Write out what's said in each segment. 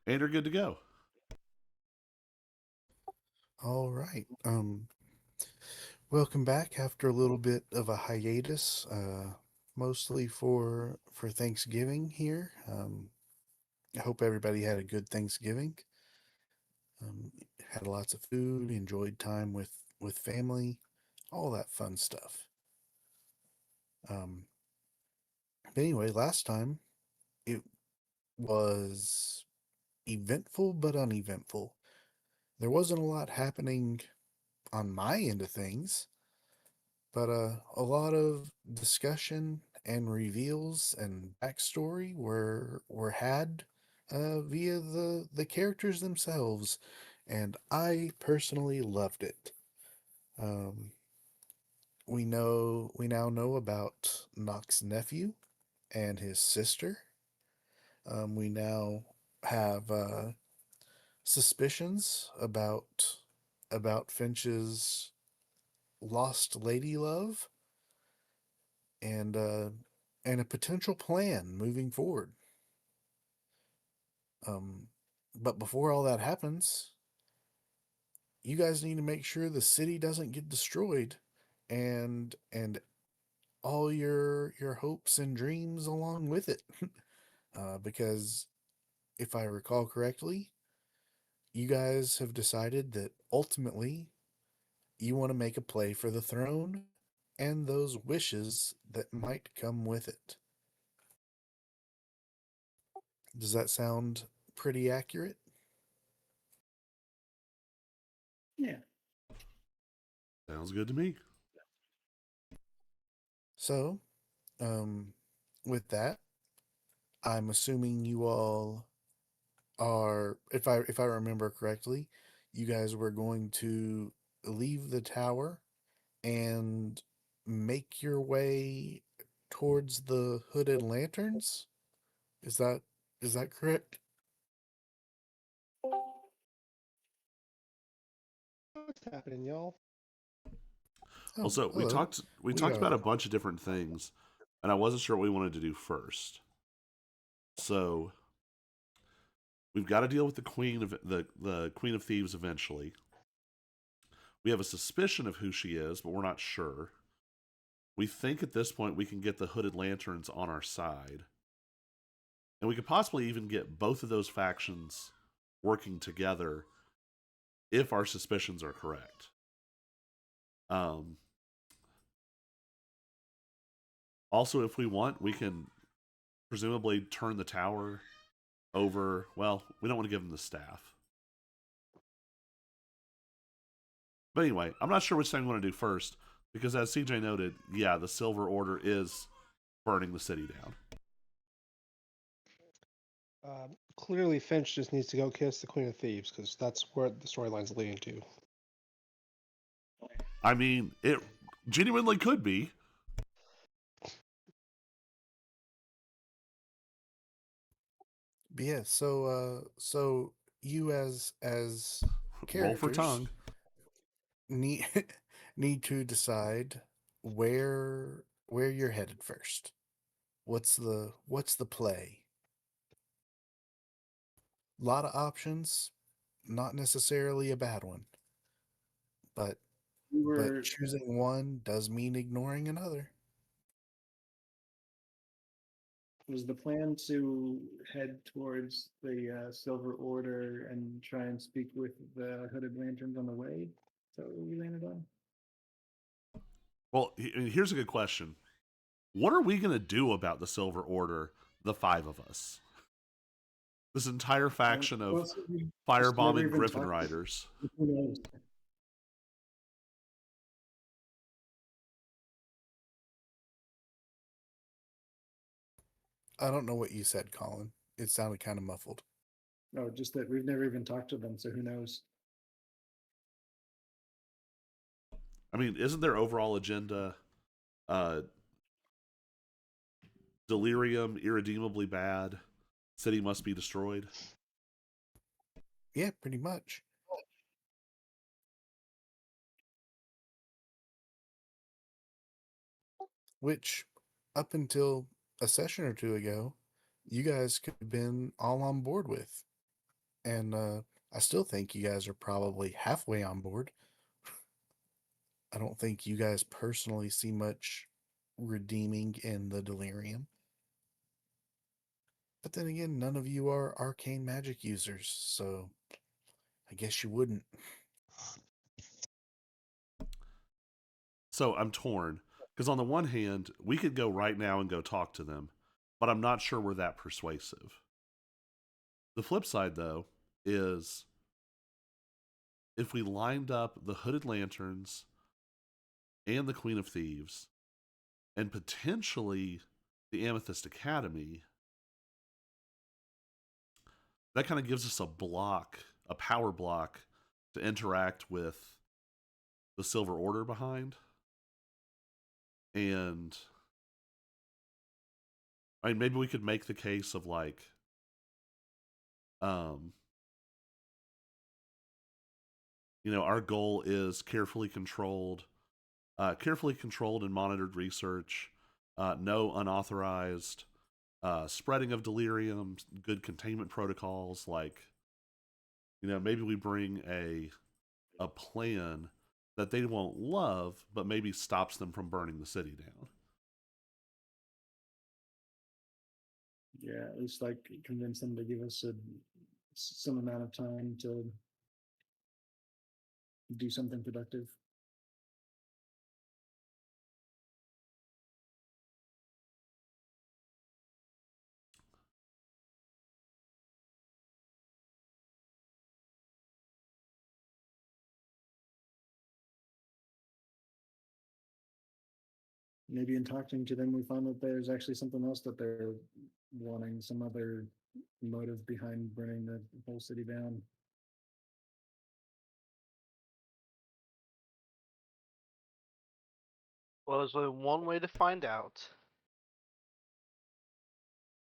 And you're good to go. All right. Welcome back after a little bit of a hiatus, mostly for Thanksgiving here. I hope everybody had a good Thanksgiving. Had lots of food, enjoyed time with family, all that fun stuff. Um, but anyway, last time it was eventful but uneventful. There wasn't a lot happening on my end of things, but a lot of discussion and reveals and backstory were had via the characters themselves, and I personally loved it. Um, we now know about Nock's nephew and his sister. We now have suspicions about Finch's lost lady love and uh, and a potential plan moving forward. Um, but before all that happens, you guys need to make sure the city doesn't get destroyed, and all your hopes and dreams along with it. Because if I recall correctly, you guys have decided that ultimately you want to make a play for the throne and those wishes that might come with it. Does that sound pretty accurate? Yeah. Sounds good to me. So, with that, I'm assuming you all are, if I remember correctly, you guys were going to leave the tower and make your way towards the hooded lanterns. Is that is that correct? What's happening, y'all? Well, Oh, so hello. we We talked about a are. bunch of different things, and I wasn't sure what we wanted to do first. So we've got to deal with the Queen of Thieves eventually. We have a suspicion of who she is, but we're not sure. We think at this point we can get the hooded lanterns on our side. And we could possibly even get both of those factions working together if our suspicions are correct. Um, Also, if we want, we can presumably turn the tower over. Well, we don't want to give them the staff. But anyway, I'm not sure which thing we want to do first because, as CJ noted, yeah, the Silver Order is burning the city down. Clearly, Finch just needs to go kiss the Queen of Thieves because that's where the storyline's leading to. I mean, it genuinely could be. But yeah, so you as Roll for characters tongue. need need to decide where you're headed first. What's the play? A lot of options, not necessarily a bad one, but We but were choosing one does mean ignoring another. was the plan to head towards the Silver Order and try and speak with the Hooded Lanterns on the way? Is that what we landed on? Well, here's a good question. What are we going to do about the Silver Order, the five of us? This entire faction of Well, so we just never firebombing even Griffin talked. Riders. Who knows? I don't know what you said, Colin. It sounded kind of muffled. No, just that we've never even talked to them, so who knows? I mean, isn't their overall agenda uh, delirium, irredeemably bad, city must be destroyed? Yeah, pretty much. Which, up until a session or two ago, you guys could have been all on board with. And I still think you guys are probably halfway on board. I don't think you guys personally see much redeeming in the delirium. But then again, none of you are arcane magic users, so I guess you wouldn't. So I'm torn because on the one hand, we could go right now and go talk to them, but I'm not sure we're that persuasive. The flip side, though, is if we lined up the Hooded Lanterns and the Queen of Thieves and potentially the Amethyst Academy, that kind of gives us a block, a power block to interact with the Silver Order behind. And I mean, maybe we could make the case of like, um, our goal is carefully controlled and monitored research, no unauthorized spreading of delirium, good containment protocols. Like, maybe we bring a plan that they won't love, but maybe stops them from burning the city down. Yeah, at least like convince them to give us some amount of time to do something productive. Maybe in talking to them, we find that there's actually something else that they're wanting, some other motive behind burning the whole city down. Well, there's only one way to find out.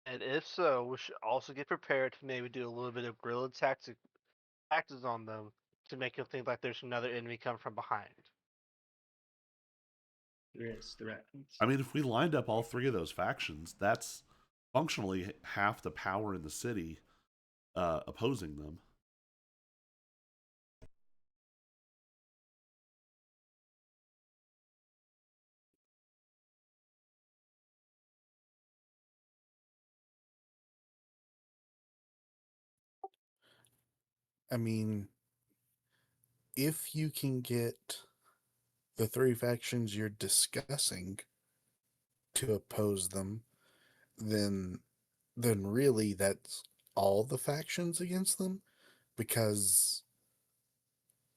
And if so, we should also get prepared to maybe do a little bit of guerrilla tactics on them to make them think like there's another enemy coming from behind. There is threats. I mean, if we lined up all three of those factions, that's functionally half the power in the city opposing them. I mean, if you can get the three factions you're discussing to oppose them, then really that's all the factions against them, because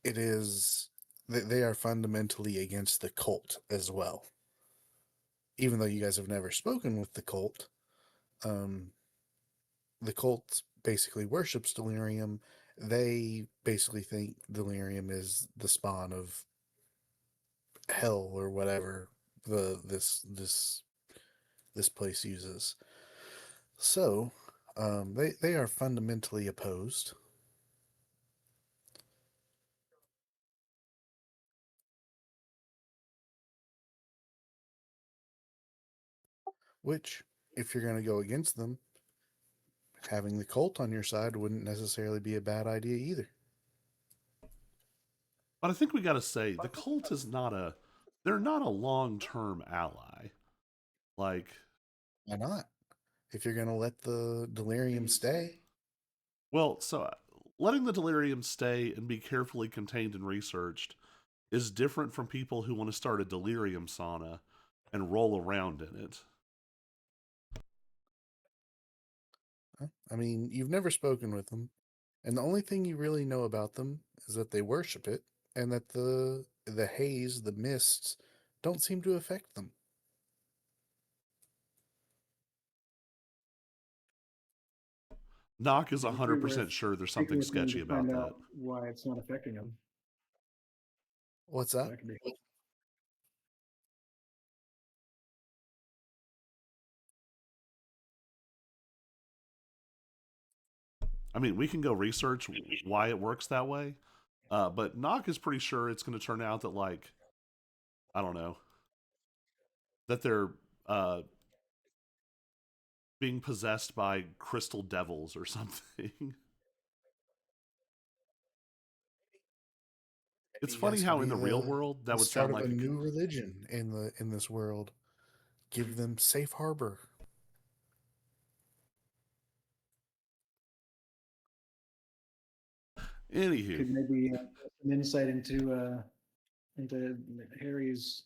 it is they are fundamentally against the cult as well. Even though you guys have never spoken with um, the cult basically worships delirium. They basically think delirium is the spawn of hell or whatever this place uses. So they are fundamentally opposed. Which, if you're going to go against them, having the cult on your side wouldn't necessarily be a bad idea either. But I think we got to say the cult is they're not a long-term ally. Like, Why not? If you're going to let the delirium stay, well, so letting the delirium stay and be carefully contained and researched is different from people who want to start a delirium sauna and roll around in it. I mean, you've never spoken with them, and the only thing you really know about them is that they worship it, and that the haze, the mists, don't seem to affect them. Knock is Maybe it'd be 100% worth sure there's speaking something with them sketchy to about find that. out why it's not affecting them. What's that? That could be. I mean, we can go research why it works that way, but Knock is pretty sure it's going to turn out that, like, I don't know, that they're uh, being possessed by crystal devils or something. It's You funny guys could how in be the real world that the would start sound of like a new religion in this world. Give them safe harbor. Anywho, Could maybe get some insight into Harry's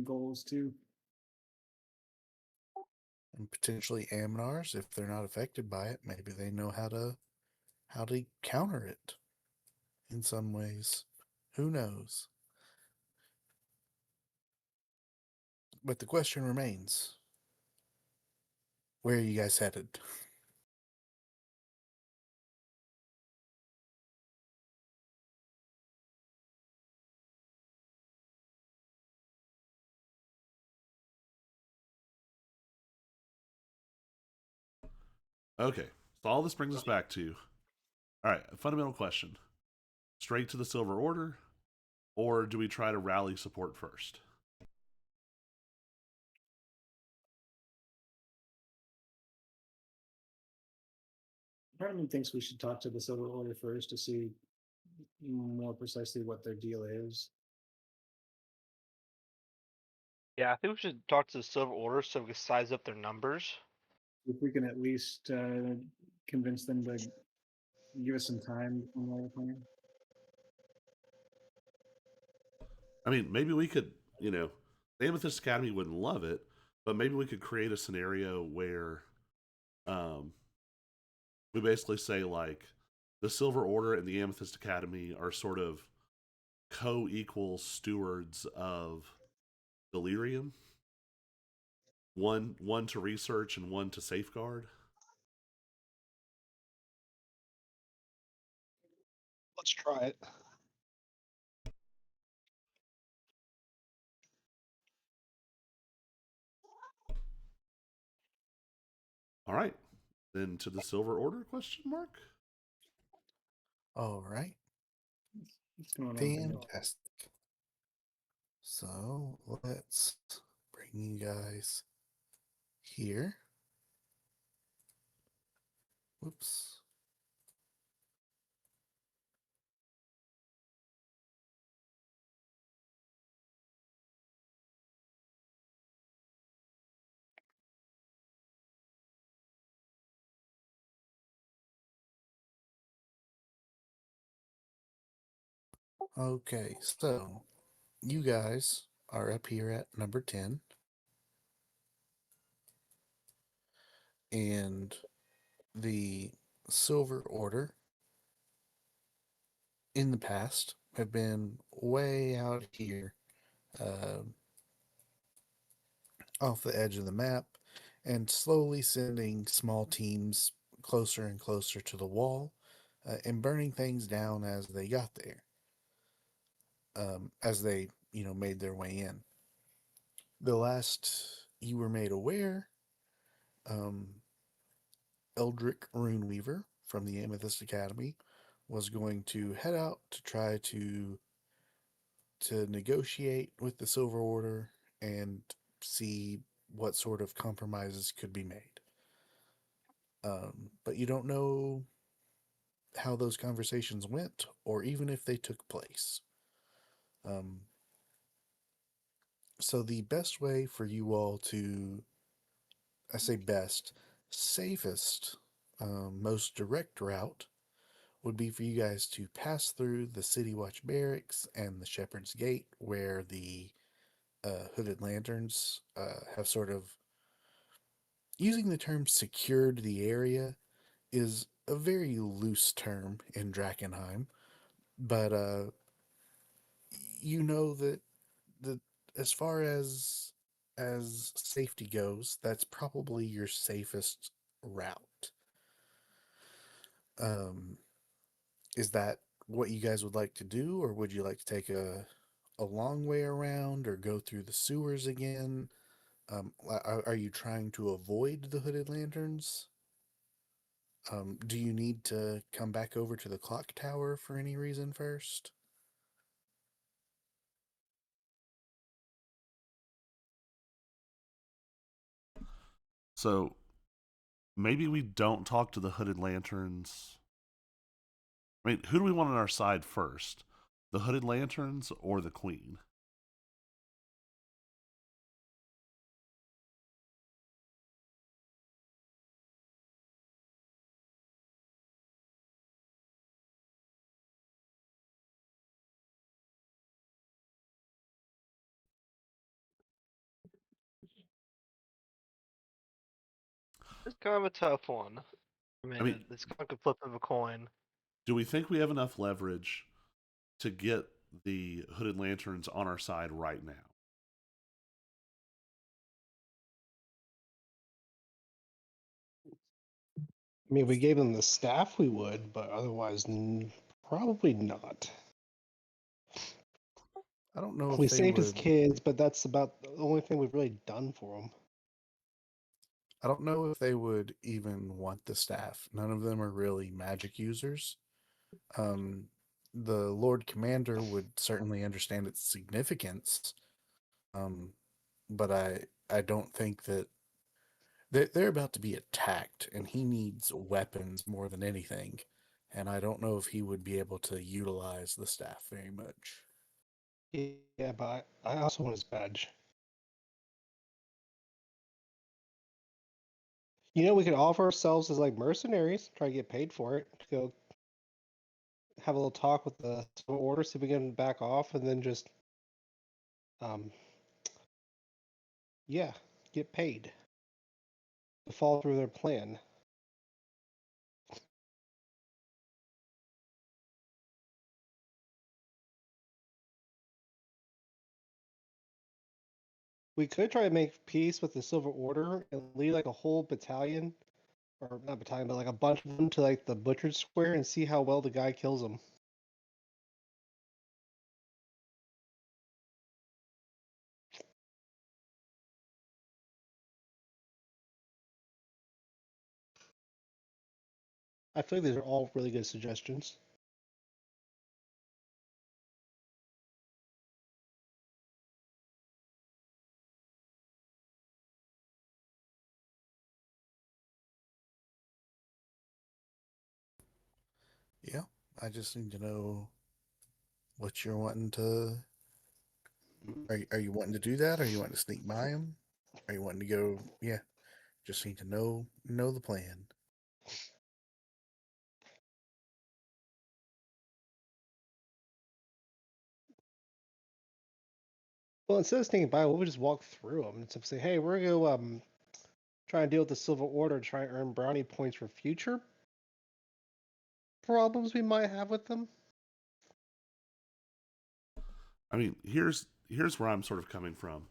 goals too. And potentially Amnar's, if they're not affected by it, maybe they know how to counter it in some ways. Who knows? But the question remains, where are you guys headed? okay. So all this brings us back to, all right, a fundamental question: straight to the Silver Order, or do we try to rally support first? Part of me thinks we should talk to the Silver Order first to see more precisely what their deal is. Yeah, I think we should talk to the Silver Order so we can size up their numbers. If we can at least convince them to give us some time on our plan. I mean, maybe we could, the Amethyst Academy wouldn't love it, but maybe we could create a scenario where um, we basically say, like, the Silver Order and the Amethyst Academy are sort of co-equal stewards of Delirium. One to research and one to safeguard. Let's try it. All right. Then to the Silver Order question mark? All right. What's going on? Fantastic. So let's bring you guys here. Whoops. Okay, so you guys are up here at number 10. And the Silver Order in the past have been way out here, uh, off the edge of the map, and slowly sending small teams closer and closer to the wall, and burning things down as they got there, as they made their way in. The last you were made aware, um, Eldrick Runeweaver from the Amethyst Academy was going to head out to try to negotiate with the Silver Order and see what sort of compromises could be made. But you don't know how those conversations went or even if they took place. Um, so the best way for you all to, I say best, safest, most direct route would be for you guys to pass through the City Watch barracks and the Shepherd's Gate, where the Hooded Lanterns have sort of, using the term secured the area is a very loose term in Drakkenheim, but you know that the as far as safety goes, that's probably your safest route. Um, is that what you guys would like to do, or would you like to take a long way around or go through the sewers again? Are you trying to avoid the Hooded Lanterns? Do you need to come back over to the clock tower for any reason first? So maybe we don't talk to the Hooded Lanterns I mean, who do we want on our side first? The Hooded Lanterns or the Queen? It's kind of a tough one. I mean, mean- it's kind of a flip of a coin. Do we think we have enough leverage to get the Hooded Lanterns on our side right now? I mean, we gave them the staff, we would, but otherwise, probably not. I don't know if We they saved his would. kids, but that's about the only thing we've really done for them. I don't know if they would even want the staff. None of them are really magic users. The Lord Commander would certainly understand its significance, but I don't think that they're about to be attacked, and he needs weapons more than anything. And I don't know if he would be able to utilize the staff very much. Yeah, but I also want his badge. You know, we could offer ourselves as like mercenaries, try to get paid for it, to go have a little talk with the order, see if we can back off, and then just, yeah, get paid to follow through their plan. We could try to make peace with the Silver Order and lead like a whole battalion, or not battalion, but like a bunch of them to like the Butcher's Square and see how well the guy kills them. I feel like these are all really good suggestions. Yeah, I just need to know what you're wanting to. Are you wanting to do that? Are you wanting to sneak by him? Are you wanting to go? Yeah, just need to know the plan. Well, instead of sneaking by, we'll just walk through them and say, "Hey, we're gonna try and deal with the Silver Order, try and earn brownie points for future problems we might have with them." I mean, here's where I'm sort of coming from.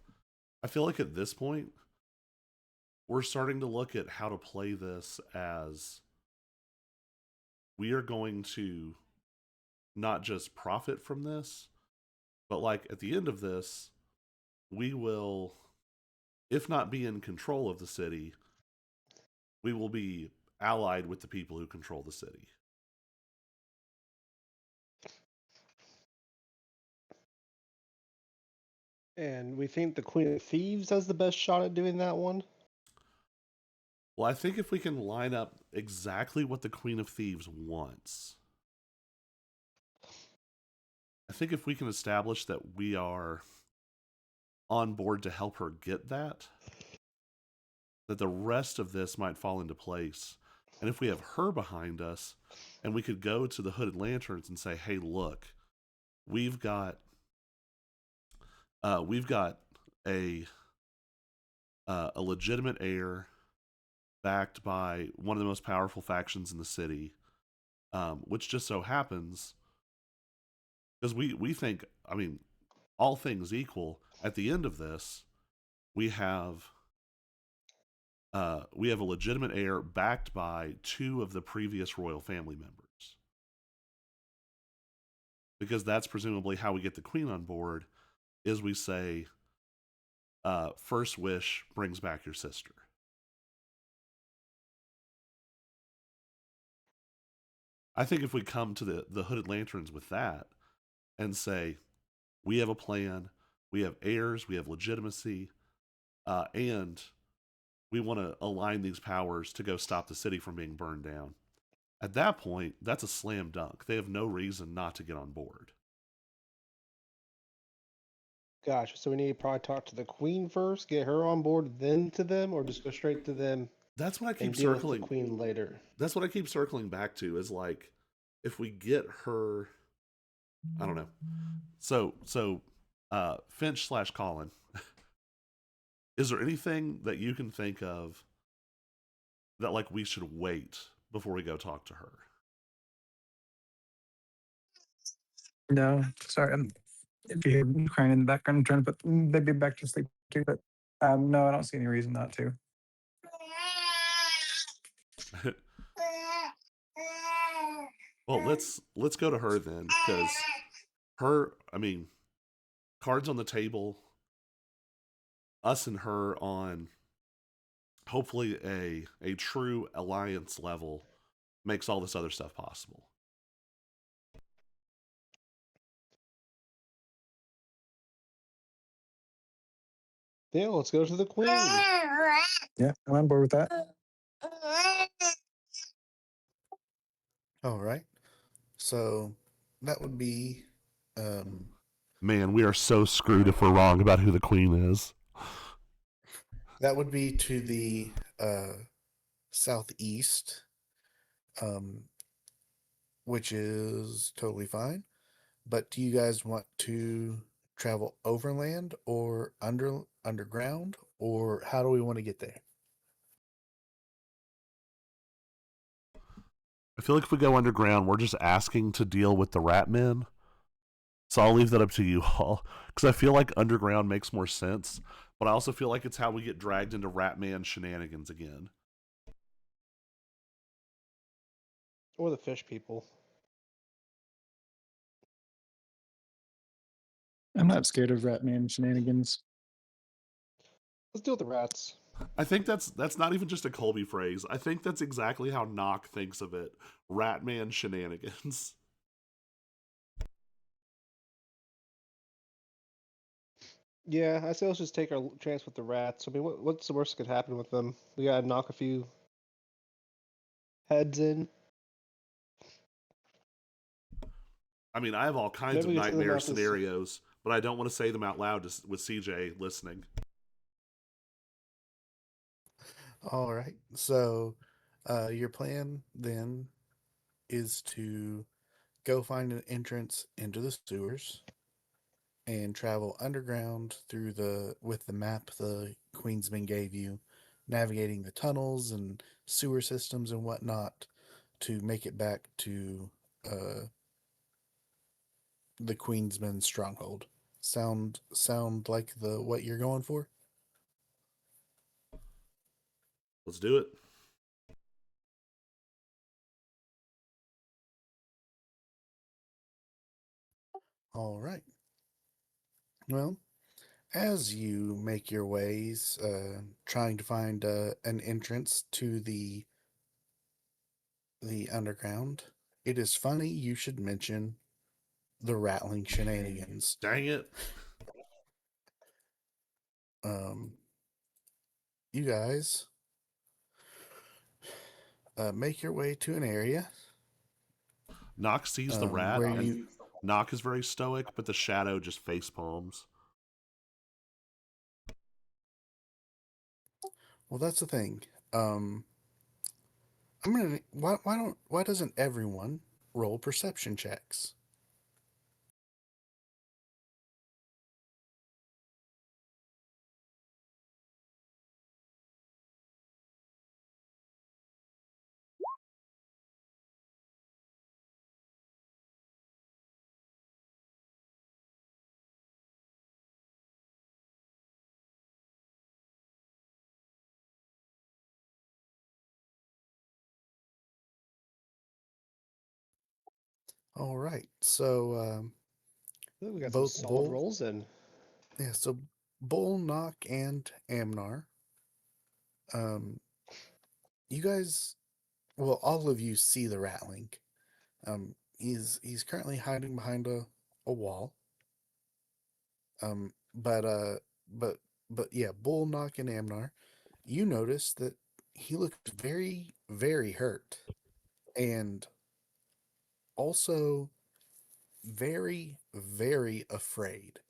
I feel like at this point, we're starting to look at how to play this as we are going to not just profit from this, but like at the end of this, we will, if not be in control of the city, we will be allied with the people who control the city. And we think the Queen of Thieves has the best shot at doing that one. Well, I think if we can line up exactly what the Queen of Thieves wants, I think if we can establish that we are on board to help her get that, that the rest of this might fall into place. And if we have her behind us, and we could go to the Hooded Lanterns and say, "Hey, look, we've got a a legitimate heir backed by one of the most powerful factions in the city, which just so happens because we think, I mean, all things equal, at the end of this, we have a legitimate heir backed by two of the previous royal family members, because that's presumably how we get the queen on board. Is we say, first wish brings back your sister. I think if we come to the Hooded Lanterns with that and say, we have a plan, we have heirs, we have legitimacy, and we want to align these powers to go stop the city from being burned down. At that point, that's a slam dunk. They have no reason not to get on board. Gosh, so we need to probably talk to the queen first, get her on board, then to them, or just go straight to them That's what I keep and deal with the circling. queen later. That's what I keep circling back to is like, if we get her, I don't know. So, Finch slash Colin, is there anything that you can think of that like we should wait before we go talk to her? No, sorry. If you hear me crying in the background, I'm trying to put the baby back to sleep too. But no, I don't see any reason not to. Well, let's go to her then, because I mean, cards on the table, us and her on hopefully a true alliance level makes all this other stuff possible. Yeah, let's go to the queen. Yeah, I'm on board with that. All right. So that would be Man, we are so screwed if we're wrong about who the queen is. that would be to the southeast, which is totally fine. But do you guys want to travel overland or underground, or how do we want to get there? I feel like if we go underground, we're just asking to deal with the rat men. So I'll leave that up to you all, because I feel like underground makes more sense, but I also feel like it's how we get dragged into Ratman shenanigans again. Or the fish people. I'm not scared of Ratman shenanigans. Let's deal with the rats. I think that's not even just a Colby phrase. I think that's exactly how Nock thinks of it. Ratman shenanigans. Yeah, I say let's just take our chance with the rats. I mean, what's the worst that could happen with them? We gotta knock a few heads in. I mean, I have all kinds Maybe of we can send them nightmare out to scenarios, but I don't want to say them out loud with CJ listening. All right. So your plan then is to go find an entrance into the sewers and travel underground through with the map the Queensman gave you, navigating the tunnels and sewer systems and whatnot to make it back to the Queensman stronghold. Sound like the what you're going for? Let's do it. All right. Well, as you make your ways, trying to find an entrance to the underground, it is funny you should mention the rattling shenanigans. Dang it. You guys make your way to an area Nock sees the rat, where and you. Nock is very stoic, but the shadow just face palms. Well, that's the thing. I'm gonna. Why doesn't everyone roll perception checks? All right. So Ooh, we got some both solid Bull, rolls in. yeah. So Bull, Knock, and Amnar. You guys. Well, all of you see the rattling. He's currently hiding behind a wall. Um, but uh, but but yeah, Bull, Knock, and Amnar. You notice that he looked very hurt. and also very, very afraid.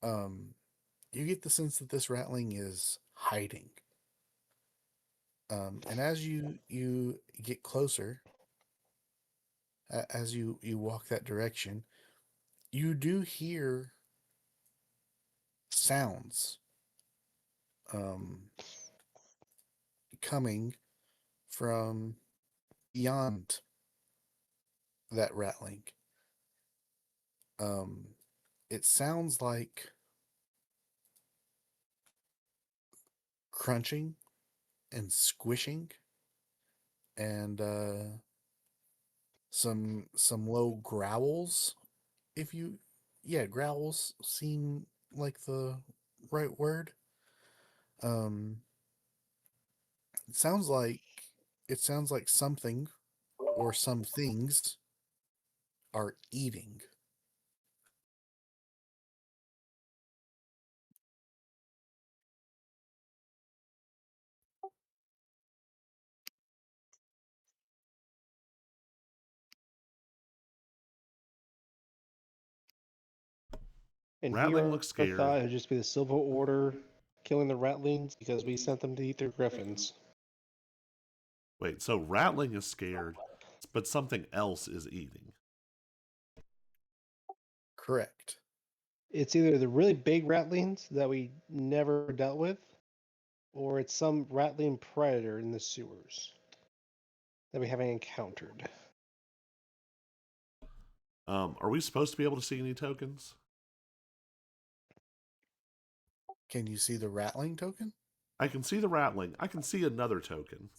You get the sense that this rattling is hiding. And as you get closer, as you walk that direction, you do hear sounds coming from beyond that rattling. It sounds like crunching and squishing and some low growls. If you, yeah, growls seem like the right word. Um, it sounds like something or some things are eating. And Rattling here, looks I scared. thought it would just be the Silver Order killing the Rattlings because we sent them to eat their griffins. Wait, so Rattling is scared, but something else is eating. Correct. It's either the really big Rattlings that we never dealt with, or it's some Rattling predator in the sewers that we haven't encountered. Are we supposed to be able to see any tokens? Can you see the rattling token? I can see the Rattling. I can see another token.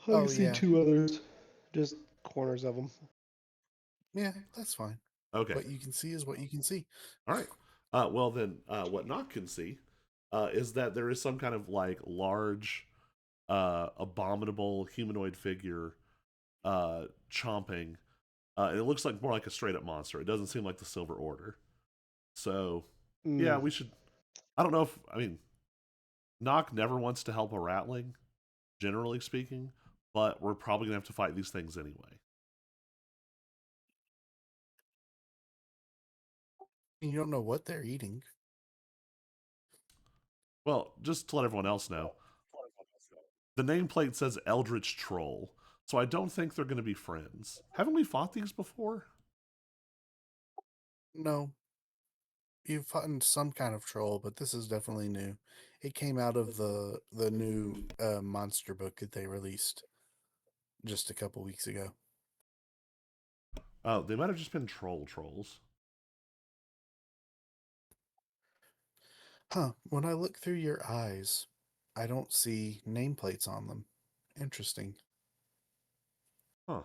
I Oh, can see yeah. 2 others, just corners of them. Yeah, that's fine. Okay. What you can see is what you can see. All right. Well, then, what Nock can see is that there is some kind of like large, abominable humanoid figure chomping. It looks like more like a straight up monster. It doesn't seem like the Silver Order. So, yeah, we should. I don't know if. I mean, Nock never wants to help a Rattling, generally speaking, but we're probably going to have to fight these things anyway. You don't know what they're eating. Well, just to let everyone else know, the nameplate says Eldritch Troll, so I don't think they're going to be friends. Haven't we fought these before? No, you've fought some kind of troll, but this is definitely new. It came out of the new monster book that they released just a couple weeks ago. Oh, they might have just been trolls. Huh, when I look through your eyes, I don't see nameplates on them. Interesting. Huh.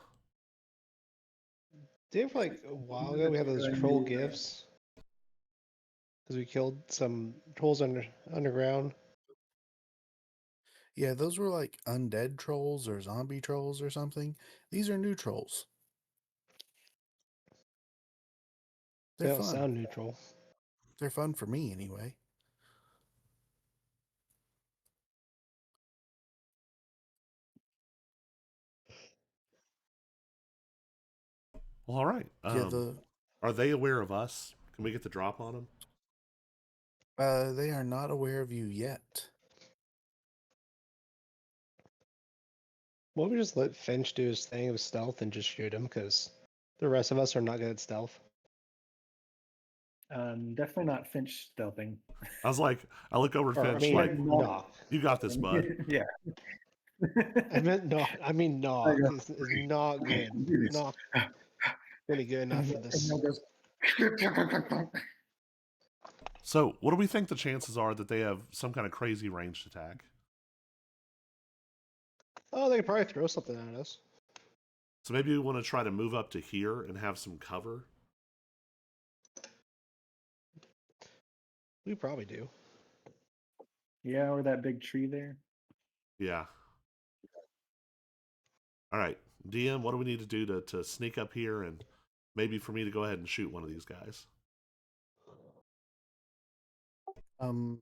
Did like a while ago we had those troll gifts because we killed some trolls underground. Yeah, those were like undead trolls or zombie trolls or something. These are new trolls. They They're don't fun. sound neutral. They're fun for me anyway. Well, all right. Yeah, Are they aware of us? Can we get the drop on them? they are not aware of you yet. Why don't we just let Finch do his thing of stealth and just shoot him because the rest of us are not good at stealth. Definitely not Finch stealthing. I was like, I look over at Or, I Finch, mean, like, knock. you got this, bud. Yeah. I meant knock. I mean knock is not good. Do this. Knock really good enough for this. So, what do we think the chances are that they have some kind of crazy ranged attack? Oh, they could probably throw something at us. So maybe we want to try to move up to here and have some cover. We probably do. Yeah, or that big tree there. Yeah. All right, DM, what do we need to do to sneak up here and maybe for me to go ahead and shoot one of these guys? Can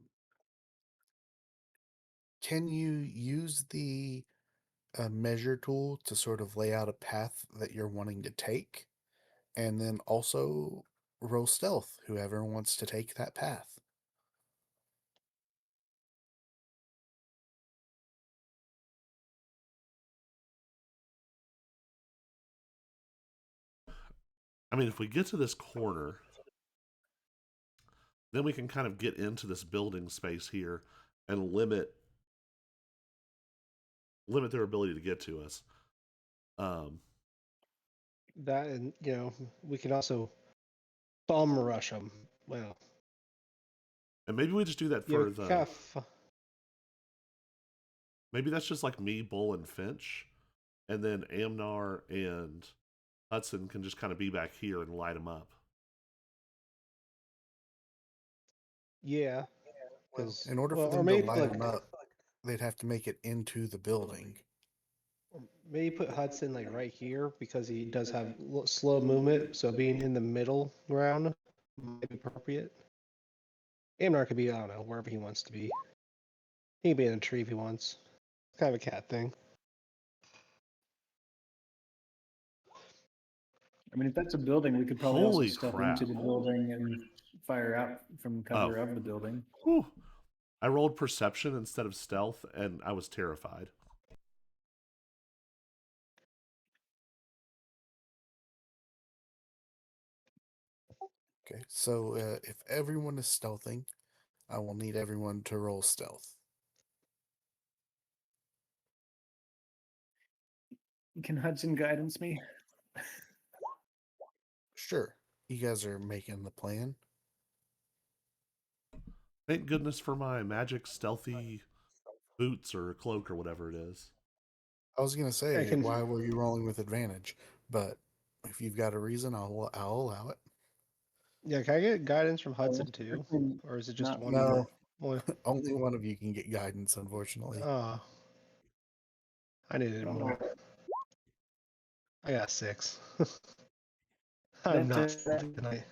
you use the a measure tool to sort of lay out a path that you're wanting to take, and then also roll stealth, whoever wants to take that path. I mean, if we get to this corner, then we can kind of get into this building space here and limit their ability to get to us. That, and we can also bum rush them. Well, And maybe we just do that yeah, for we the. kind of. Maybe that's just like me, Bull, and Finch, and then Amnar and Hudson can just kind of be back here and light them up. Yeah, because In order for or them to maybe light them up, they'd have to make it into the building. maybe put Hudson like right here because he does have slow movement. So being in the middle ground might be appropriate. Amnar could be, I don't know, wherever he wants to be. He can be in a tree if he wants. It's kind of a cat thing. I mean, if that's a building, we could probably Holy also step crap. into the building and fire out from cover of the building. Whew. I rolled perception instead of stealth, and I was terrified. Okay, so if everyone is stealthing, I will need everyone to roll stealth. Can Hudson guidance me? Sure, you guys are making the plan. Thank goodness for my magic stealthy boots or cloak or whatever it is. I was gonna say, can- why were you rolling with advantage? But if you've got a reason, I'll allow it. Yeah, can I get guidance from Hudson too, Hudson, or is it just not one? No, One? only one of you can get guidance, unfortunately. Oh, I needed Oh. more. I got 6. I'm That, not uh, stealthy tonight.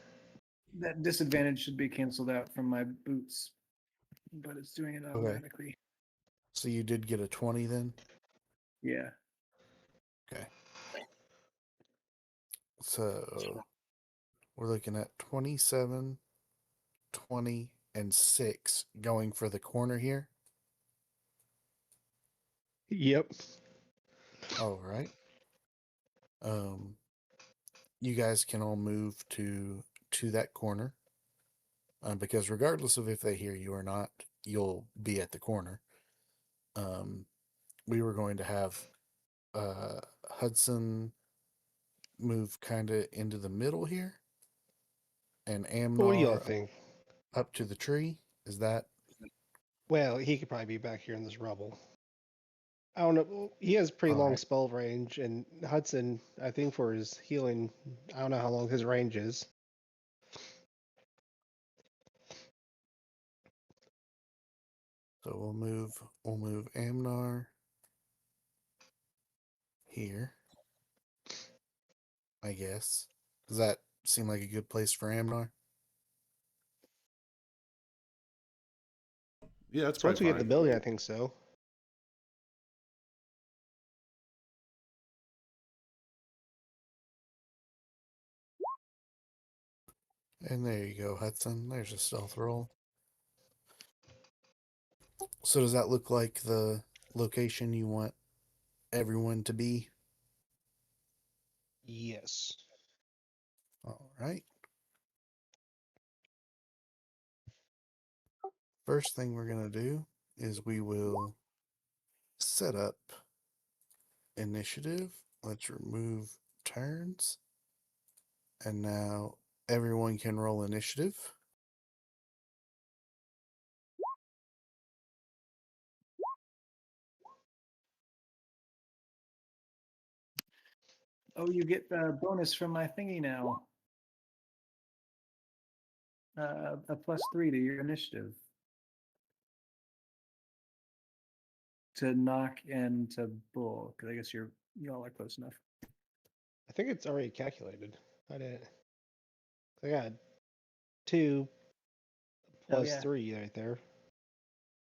That disadvantage should be canceled out from my boots, but it's doing it automatically. So you did get a 20 then? Yeah. Okay. So we're looking at 27, 20, and 6 going for the corner here. Yep. All right. You guys can all move to that corner, because regardless of if they hear you or not, you'll be at the corner. We were going to have Hudson move kind of into the middle here, and What do y'all Amnar think? up to the tree. Is that Well, he could probably be back here in this rubble. I don't know. Well, he has pretty All long right. spell range, and Hudson, I think for his healing, I don't know how long his range is. so? We'll move Amnar here, I guess. Does that seem like a good place for Amnar? Yeah, that's So once we probably get the fine. building, I think so. And there you go, Hudson. There's a stealth roll. So does that look like the location you want everyone to be? Yes. All right. First thing we're going to do is we will set up initiative. Let's remove turns. And now everyone can roll initiative. Oh, you get the bonus from my thingy now. A +3 to your initiative. To knock and to bull, because I guess y'all are close enough. I think it's already calculated. I didn't. I got 2 plus yeah. 3 right there.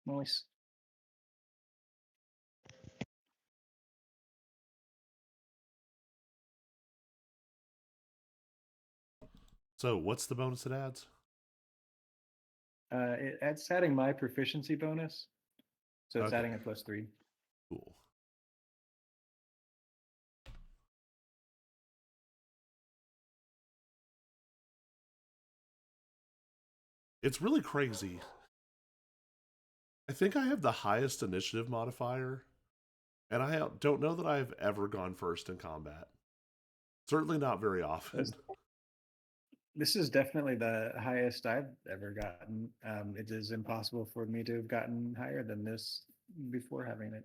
Nice. So, what's the bonus it adds? It's adding my proficiency bonus, so it's Okay. adding a +3. Cool. It's really crazy. I think I have the highest initiative modifier, and I don't know that I've ever gone first in combat. Certainly not very often. This is definitely the highest I've ever gotten. It is impossible for me to have gotten higher than this before having it.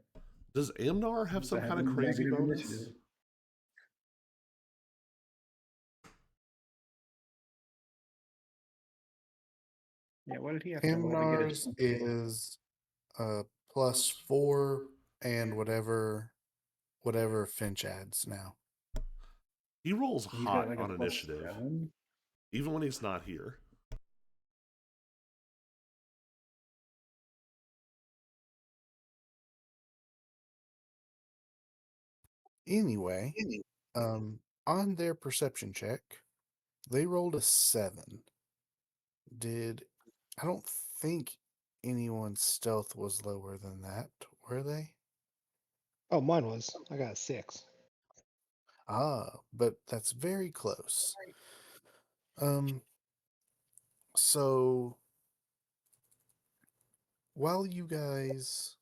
Does Amnar have some I kind of a crazy negative bonus? initiative. Yeah, what did he have to roll to get Amnar's is +4 and whatever Finch adds now. He rolls He's got hot like a on initiative, +7. even when he's not here. Anyway, on their perception check, they rolled a 7. I don't think anyone's stealth was lower than that, were they? Oh, mine was. I got a 6. But that's very close. So while you guys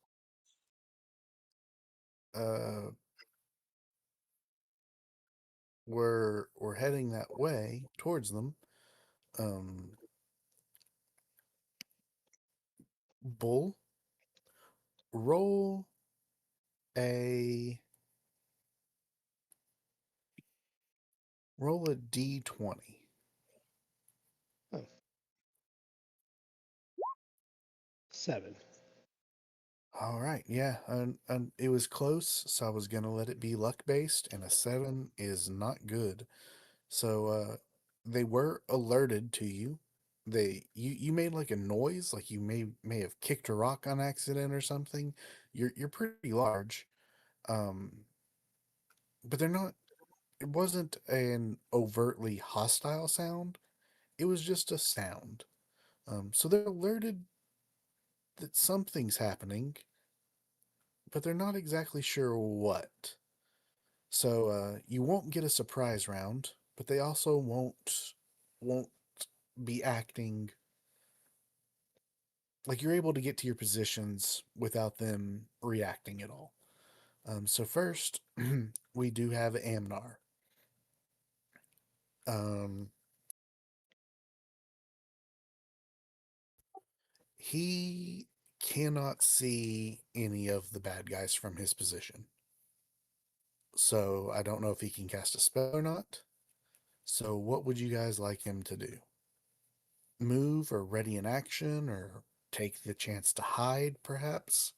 were heading that way towards them, Bull, roll a d20. Oh. 7. All right, yeah, and it was close, so I was gonna let it be luck based, and a 7 is not good. So they were alerted to you. You made like a noise, like you may have kicked a rock on accident or something. You're pretty large, but they're not. It wasn't an overtly hostile sound. It was just a sound. So they're alerted that something's happening, but they're not exactly sure what. So you won't get a surprise round, but they also won't be acting like you're able to get to your positions without them reacting at all. So first, we do have Amnar. Um, he cannot see any of the bad guys from his position. So I don't know if he can cast a spell or not. So what would you guys like him to do? Move or ready in action or take the chance to hide, perhaps?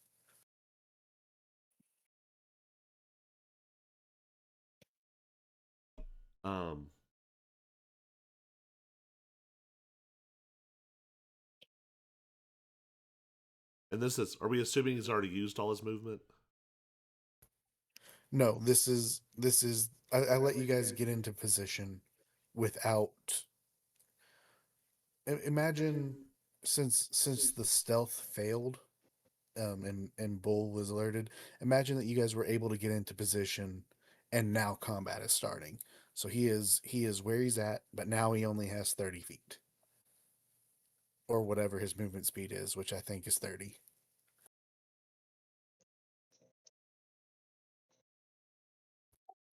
Um, and this is, are we assuming he's already used all his movement? No, this is I let you guys get into position without imagine since the stealth failed and Bull was alerted, imagine that you guys were able to get into position and now combat is starting. So he is where he's at, but now he only has 30 feet. Or whatever his movement speed is, which I think is 30.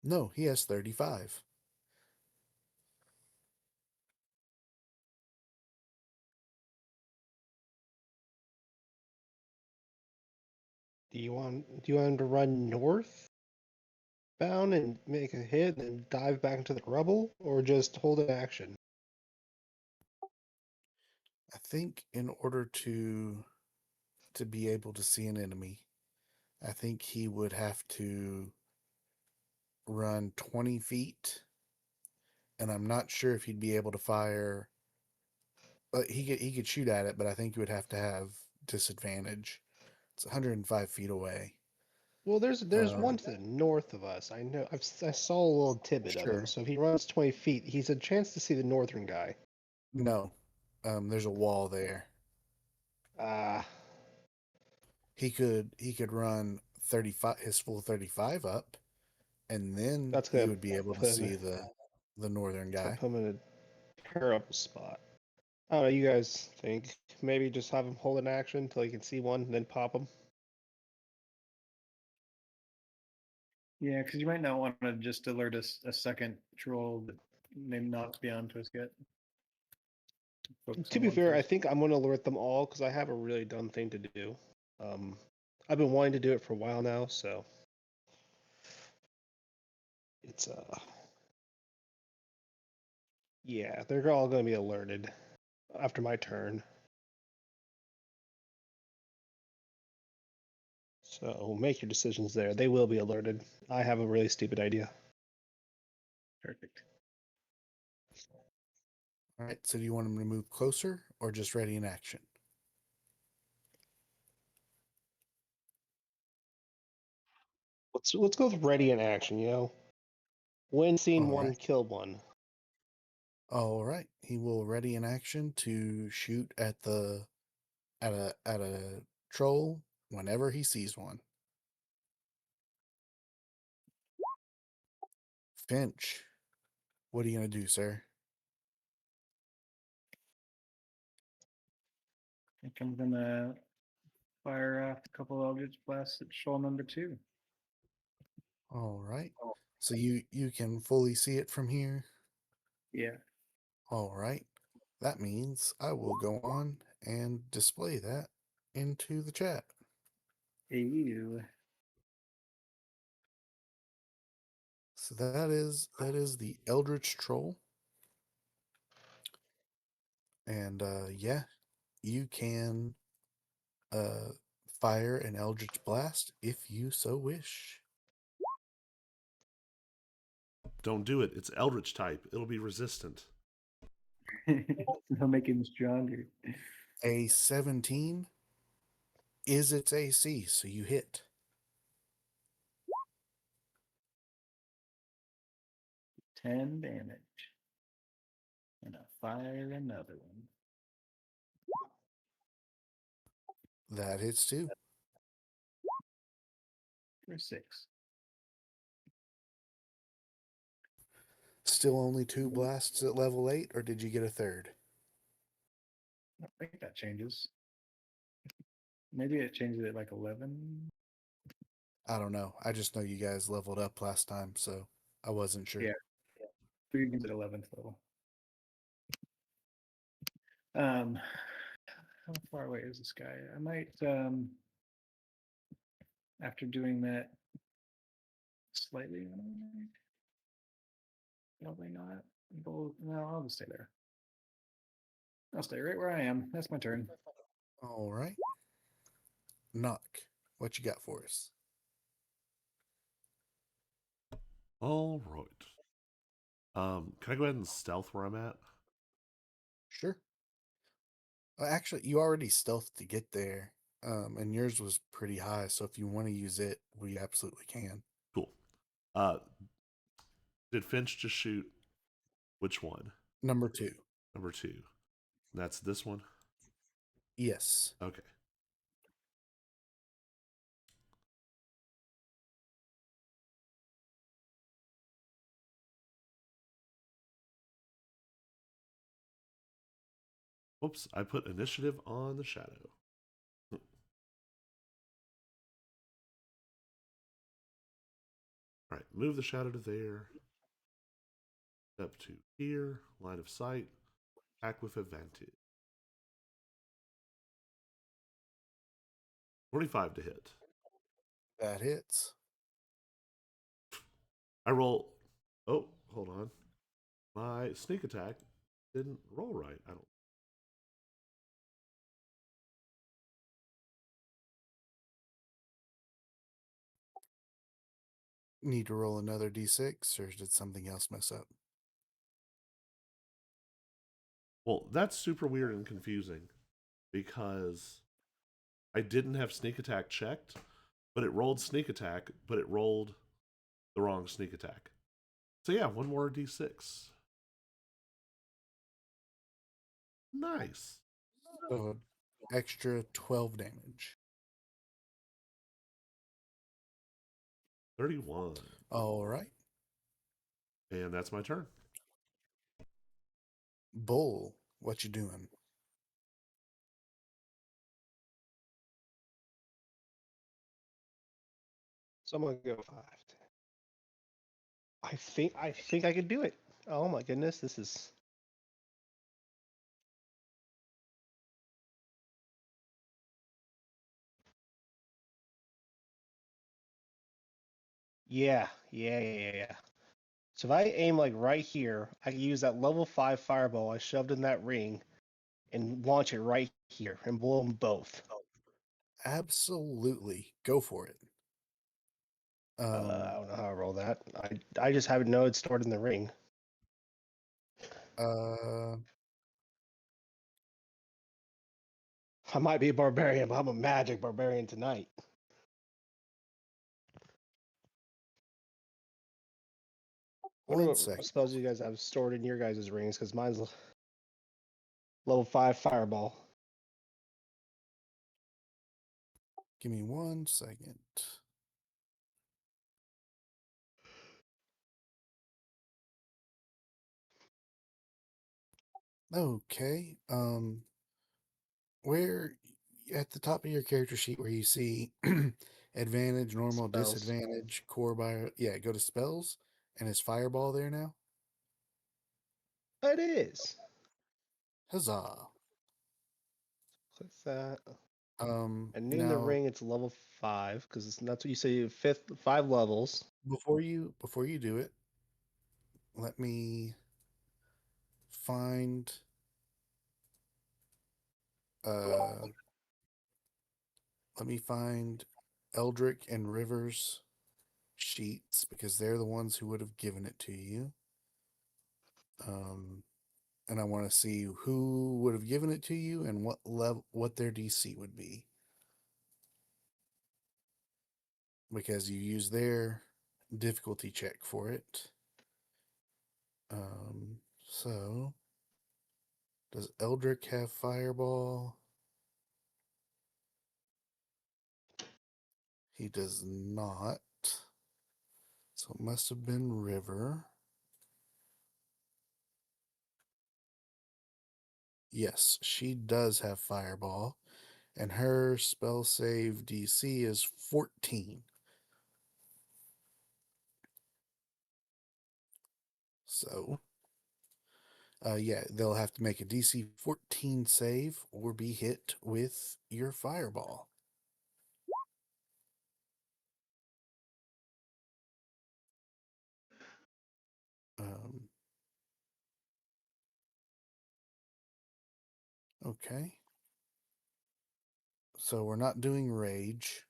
No, he has 35. Do you want him to run north bound and make a hit and then dive back into the rubble, or just hold an action? I think in order to be able to see an enemy, I think he would have to run 20 feet, and I'm not sure if he'd be able to fire. He could shoot at it, but I think he would have to have disadvantage. It's 105 feet away. Well, there's Uh, one to the north of us. I know. I saw a little tidbit of him. Sure. So if he runs 20 feet, he's a chance to see the northern guy. No, there's a wall there. Ah, He could run 35, his full 35 up, and then that's he gonna would be able to put him. see the northern It's gonna guy. put him in a terrible spot. I don't know. You guys think maybe just have him hold an action until he can see one, and then pop him? Yeah, because you might not want to just alert a second troll that may not be onto us yet. Focus To on be one fair, I first. think I'm gonna alert them all because I have a really dumb thing to do. I've been wanting to do it for a while now, so it's yeah, they're all gonna be alerted after my turn. So make your decisions there. They will be alerted. I have a really stupid idea. Perfect. All right. So do you want him to move closer or just ready in action? Let's go with ready in action. You know, when seen All one, right. kill one. All right. He will ready in action to shoot at a troll whenever he sees one. Finch, what are you gonna do, sir? I think I'm gonna fire off a couple Eldritch Blasts at troll number 2. All right. So you can fully see it from here. Yeah. All right. That means I will go on and display that into the chat. Ew. So that is the Eldritch Troll. And yeah, you can fire an Eldritch Blast if you so wish. Don't do it. It's Eldritch type. It'll be resistant. They'll make him stronger. A 17 is its AC, so you hit. 10 damage. And I'll fire another one. That hits too. For 6. Still only 2 blasts at level 8, or did you get a third? I think that changes. Maybe it changes at like 11. I don't know. I just know you guys leveled up last time, so I wasn't sure. Yeah. 3 games at 11th level. How far away is this guy? I might, after doing that, slightly. Probably not. No, I'll just stay there. I'll stay right where I am. That's my turn. All right. Knock. What you got for us? All right. Can I go ahead and stealth where I'm at? Sure. Actually, you already stealthed to get there, and yours was pretty high. So if you want to use it, we absolutely can. Cool. Did Finch just shoot which one? Number 2. Number 2. That's this one? Yes. Okay. Oops, I put initiative on the shadow. All right, move the shadow to there. Step to here, line of sight, attack with advantage. 45 to hit. That hits. I roll. Oh, hold on. My sneak attack didn't roll right. I don't. Need to roll another d6, or did something else mess up? Well, that's super weird and confusing because I didn't have sneak attack checked, but it rolled sneak attack, but it rolled the wrong sneak attack. So yeah, one more d6. Nice. So extra 12 damage. 31. All right. And that's my turn. Bull, what you doing? So I'm gonna go 5. I think I could do it. Oh my goodness, this is. Yeah. So if I aim like right here, I can use that level 5 fireball I shoved in that ring and launch it right here and blow them both. Absolutely. Go for it. I don't know how I roll that. I just have know it's stored in the ring. Uh, I might be a barbarian, but I'm a magic barbarian tonight. Wonder one what second. spells you guys have stored in your guys' rings, because mine's level 5 fireball. Give me 1 second. Okay. Where at the top of your character sheet where you see advantage, normal, Spells. disadvantage, core bio, yeah, go to spells, and is fireball there now? It is. Huzzah. Click that. And in the Now ring, it's level 5, because that's what you say. 5 levels. before you do it, let me find uh let me find Eldrick and Rivers sheets because they're the ones who would have given it to you. And I want to see who would have given it to you and what their DC would be. Because you use their difficulty check for it. So does Eldrick have fireball? He does not. So it must have been River. Yes, she does have fireball. And her spell save DC is 14. So, yeah, they'll have to make a DC 14 save or be hit with your fireball. Okay. So we're not doing rage.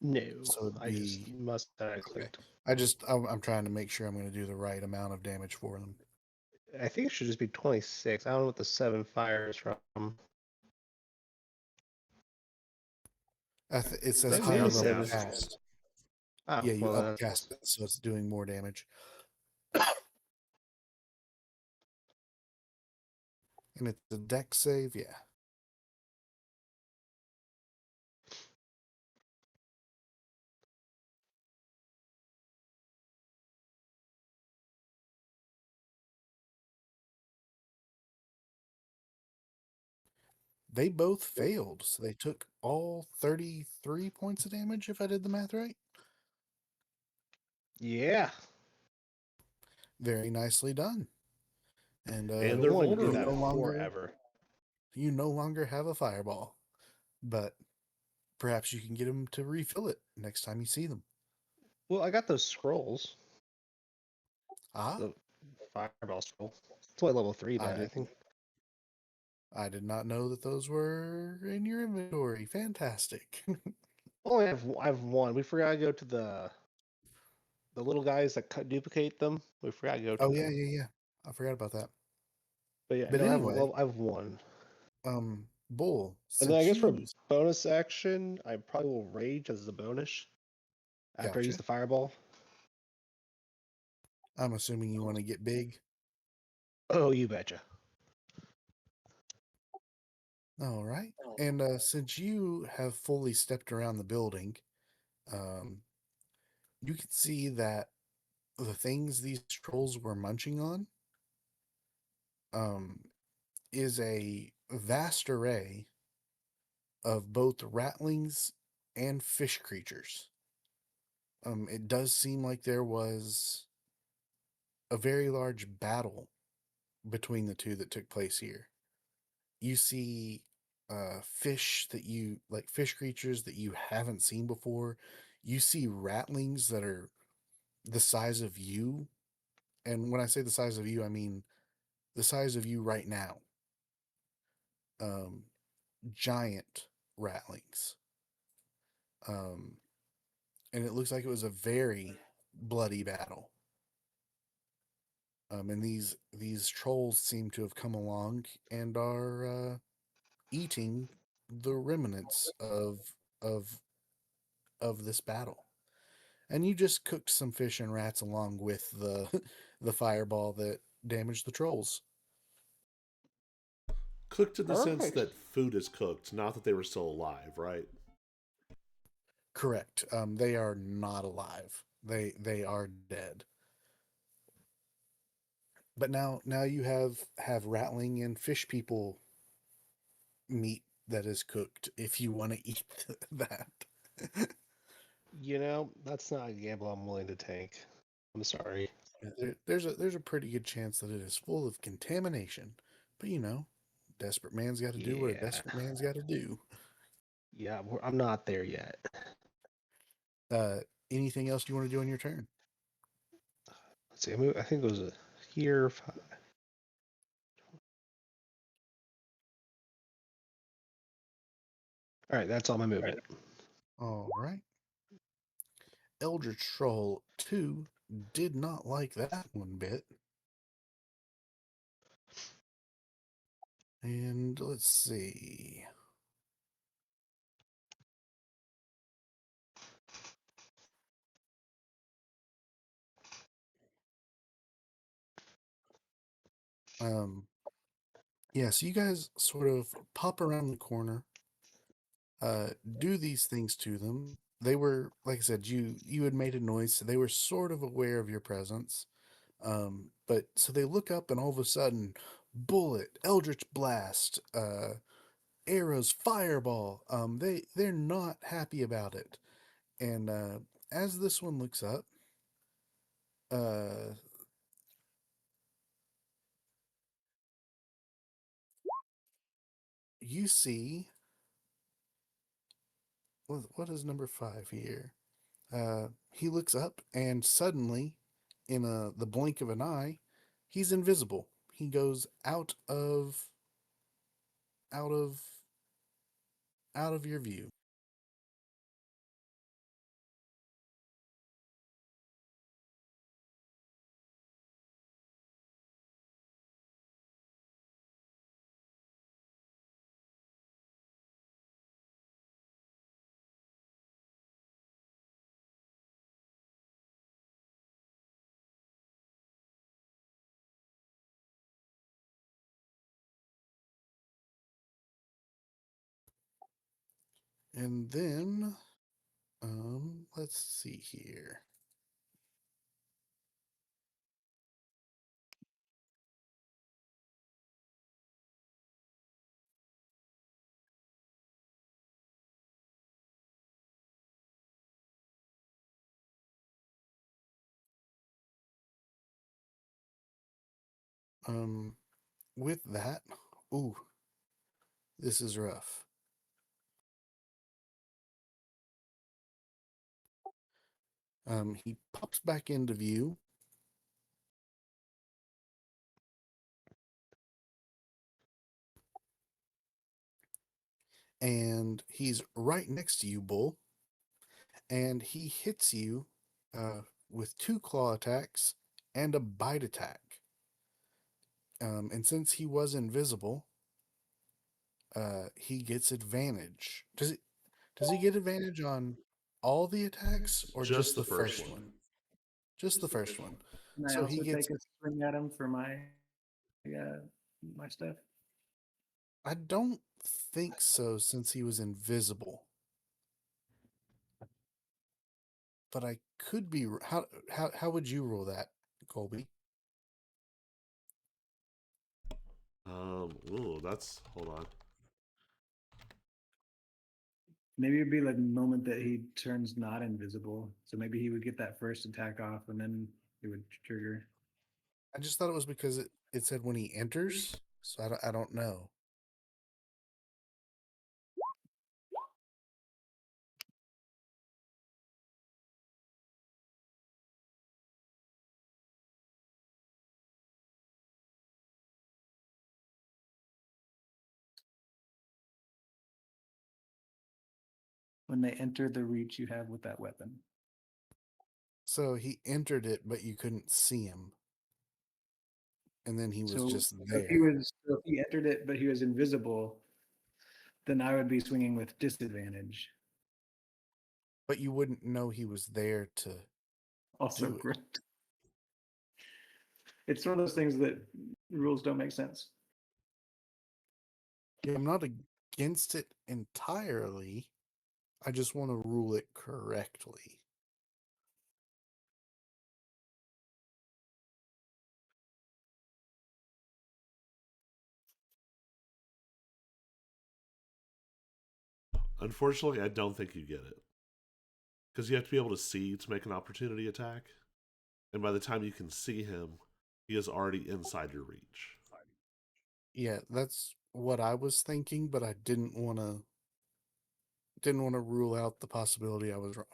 No, So it'd I just be must have okay. clicked. I'm trying to make sure I'm going to do the right amount of damage for them. I think it should just be 26. I don't know what the 7 fire is from. It says Maybe higher it level says- cast. Oh, Yeah, you well, then upcast it, so it's doing more damage. And it's a dex save, yeah. They both failed, so they took all 33 points of damage, if I did the math right. Yeah. Very nicely done. And And they're wanted to do vulnerable. that you no longer have a fireball, but perhaps you can get them to refill it next time you see them. Well, I got those scrolls. Ah, The fireball scroll. It's only level 3, but I think. I did not know that those were in your inventory. Fantastic. I have one. We forgot to go to the little guys that duplicate them. We forgot to go to Oh them. yeah. I forgot about that. But yeah, But no, anyway, I have one. Bull, And then I since guess for you bonus action, I probably will rage as a bonus after I use gotcha, the fireball. I'm assuming you want to get big. Oh, you betcha. All right. And since you have fully stepped around the building, um, you can see that the things these trolls were munching on um, is a vast array of both ratlings and fish creatures. It does seem like there was a very large battle between the two that took place here. You see fish that you like, fish creatures that you haven't seen before. You see ratlings that are the size of you. And when I say the size of you, I mean the size of you right now. Um, Giant ratlings. Um, and it looks like it was a very bloody battle. And these trolls seem to have come along and are eating the remnants of of this battle. And you just cooked some fish and rats along with the the fireball that damaged the trolls. Cooked in the sense Perfect. that food is cooked, not that they were still alive, right? Correct. They are not alive. They are dead. But now you have rattling and fish people meat that is cooked if you want to eat that. You know, that's not a gamble I'm willing to take. I'm sorry. There's a pretty good chance that it is full of contamination. But desperate man's got to do what a Yeah. desperate man's got to do. Yeah, I'm not there yet. Uh, Anything else you want to do on your turn? Let's see. I think it was a here. All right, that's all my movement. All right. Eldritch Troll 2 did not like that one bit. And let's see. Um, yeah, so you guys sort of pop around the corner, do these things to them. They were, like I said, you had made a noise, so they were sort of aware of your presence. But so they look up, and all of a sudden, bullet, eldritch blast, arrows, fireball. They're not happy about it. And as this one looks up, uh, you see what is number 5 here? He looks up, and suddenly, in the blink of an eye, he's invisible. He goes out of out of your view. And then, let's see here. Um, with that, ooh, this is rough. He pops back into view, and he's right next to you, Bull, and he hits you with 2 claw attacks and a bite attack. And since he was invisible, he gets advantage. Does he get advantage on all the attacks or just the first one? Just the first one. Can I So he also gets. take a swing at him for my stuff? I don't think so since he was invisible. But I could be. How would you rule that, Colby? Ooh, that's hold on. Maybe it'd be like the moment that he turns not invisible. So maybe he would get that first attack off and then it would trigger. I just thought it was because it said when he enters. So I don't know. When they enter the reach you have with that weapon. So he entered it, but you couldn't see him. And then he was So just if there. if he entered it but he was invisible, then I would be swinging with disadvantage. But you wouldn't know he was there to Also do it. great. It's one of those things that rules don't make sense. Yeah, I'm not against it entirely. I just want to rule it correctly. Unfortunately, I don't think you get it. Because you have to be able to see to make an opportunity attack. And by the time you can see him, he is already inside your reach. Yeah, that's what I was thinking, but I didn't want to rule out the possibility I was wrong.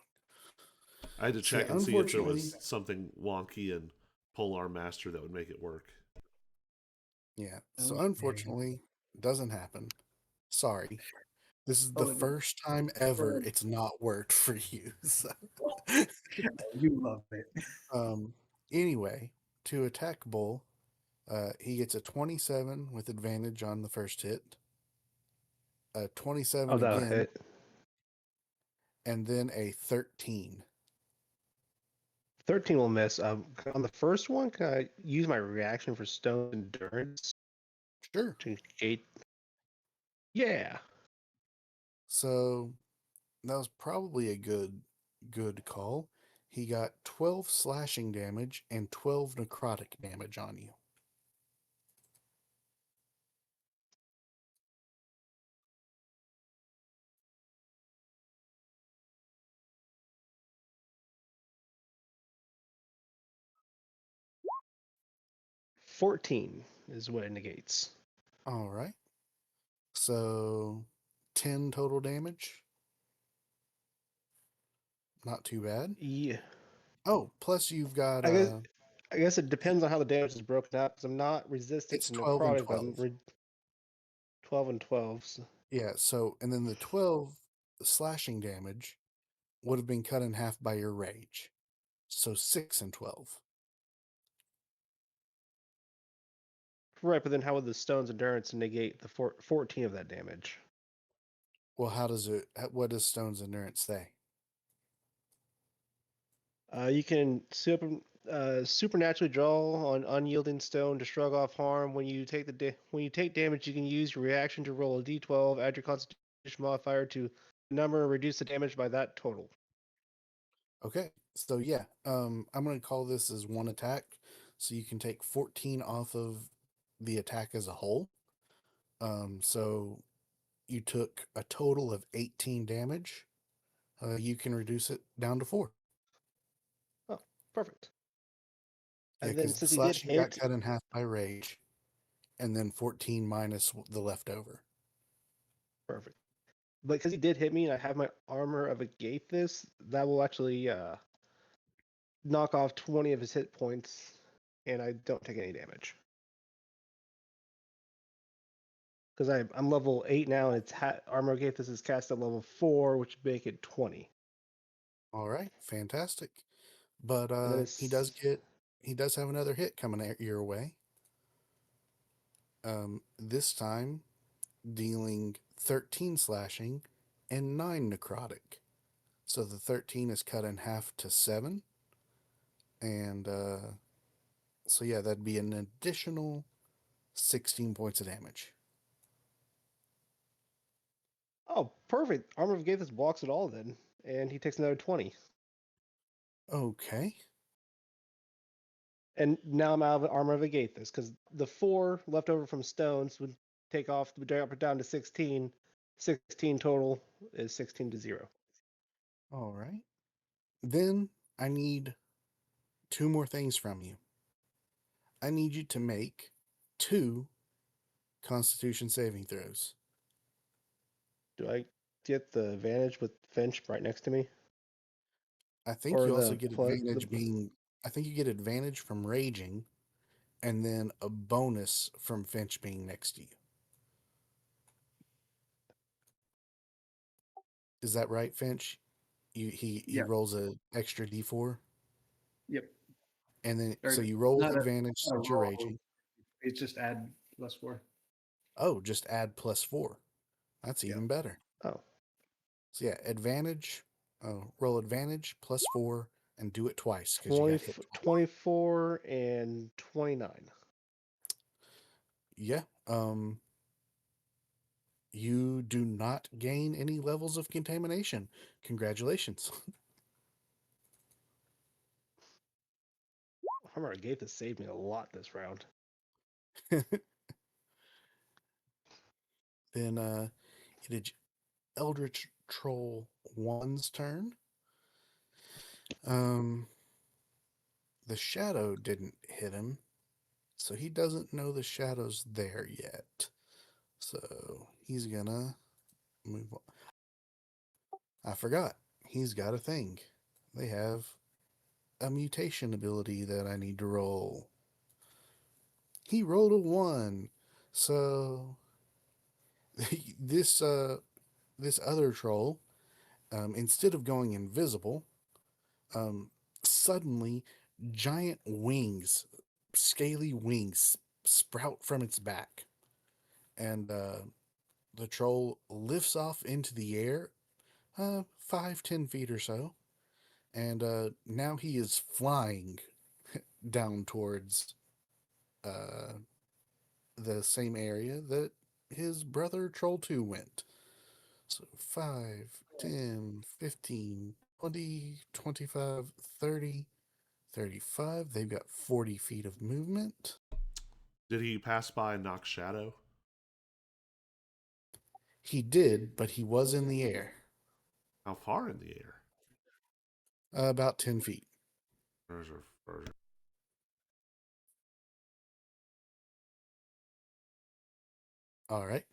I had to So yeah, check and see if there unfortunately, was something wonky in Polar Master that would make it work. yeah. So Okay. unfortunately, doesn't happen. Sorry. This is the Oh, first time ever it's not worked for you. So. you love it. um. Anyway, to attack Bull, he gets a 27 with advantage on the first hit, a 27 Oh, that'll again, hit. and then a 13. 13 will miss. On the first one, can I use my reaction for stone endurance Sure. to negate? Yeah. So that was probably a good call. He got 12 slashing damage and 12 necrotic damage on you. $14 is what it negates. All right. So 10 total damage. Not too bad. Yeah. Oh, plus you've got I guess I guess it depends on how the damage is broken up because I'm not resistant it's to 12 and necrotic, but 12. I'm 12 and 12. So Yeah, so and then the 12 slashing damage would have been cut in half by your rage. So 6 and 12. right, but then how would the stone's endurance negate the 14 of that damage? Well, what does Stone's endurance say? You can supernaturally draw on unyielding stone to shrug off harm. When you take when you take damage, you can use your reaction to roll a d12. Add your Constitution modifier to the number and reduce the damage by that total. Okay. So yeah, I'm going to call this as one attack. So you can take 14 off of the attack as a whole. So you took a total of 18 damage. You can reduce it down to 4. Oh, perfect. Yeah, And then because the since he did slashing got hit, cut in half by rage, and then 14 minus the leftover. perfect. But because he did hit me and I have my armor of a Gaithus, that will actually knock off 20 of his hit points, and I don't take any damage. Because I'm level 8 now, and it's armor of Gaithus is cast at level 4, which would make it 20. All right, fantastic. But And then he it's does have another hit coming your way. This time dealing 13 slashing and 9 necrotic. So the 13 is cut in half to 7. And so, yeah, that'd be an additional 16 points of damage. Oh, perfect. Armor of Gathus blocks it all then, and he takes another 20. Okay. And now I'm out of Armor of Agathis because the 4 left over from stones would take off, would drop it down to 16. 16 total is 16 to 0. All right. Then I need 2 more things from you. I need you to make 2 Constitution saving throws. Do I get the advantage with Finch right next to me? I think Or you also the get plus advantage being. I think you get advantage from raging, and then a bonus from Finch being next to you. Is that right, Finch? He Yeah. rolls a extra d4, Yep. and then Or so you roll with not a- advantage not a since you're roll, raging. It's just add +4. Oh, just add +4. That's Yeah. even better. Oh, So yeah, advantage. Roll advantage +4 and do it twice because you 20, got hit. 24 and 29. Yeah. You do not gain any levels of contamination. Congratulations. Armor of Gathis saved me a lot this round. Then it is Eldritch Troll 1's turn. The shadow didn't hit him, so he doesn't know the shadow's there yet. So he's gonna move on. I forgot. He's got a thing. They have a mutation ability that I need to roll. He rolled a 1. So this this other troll, instead of going invisible, suddenly giant wings, scaly wings, sprout from its back, and the troll lifts off into the air, 5-10 feet or so, and now he is flying down towards uh, the same area that his brother Troll 2 went. So 5, 10, 15, 20, 25, 30, 35. They've got 40 feet of movement. Did he pass by Knock Shadow? He did, but he was in the air. How far in the air? About 10 feet. All right.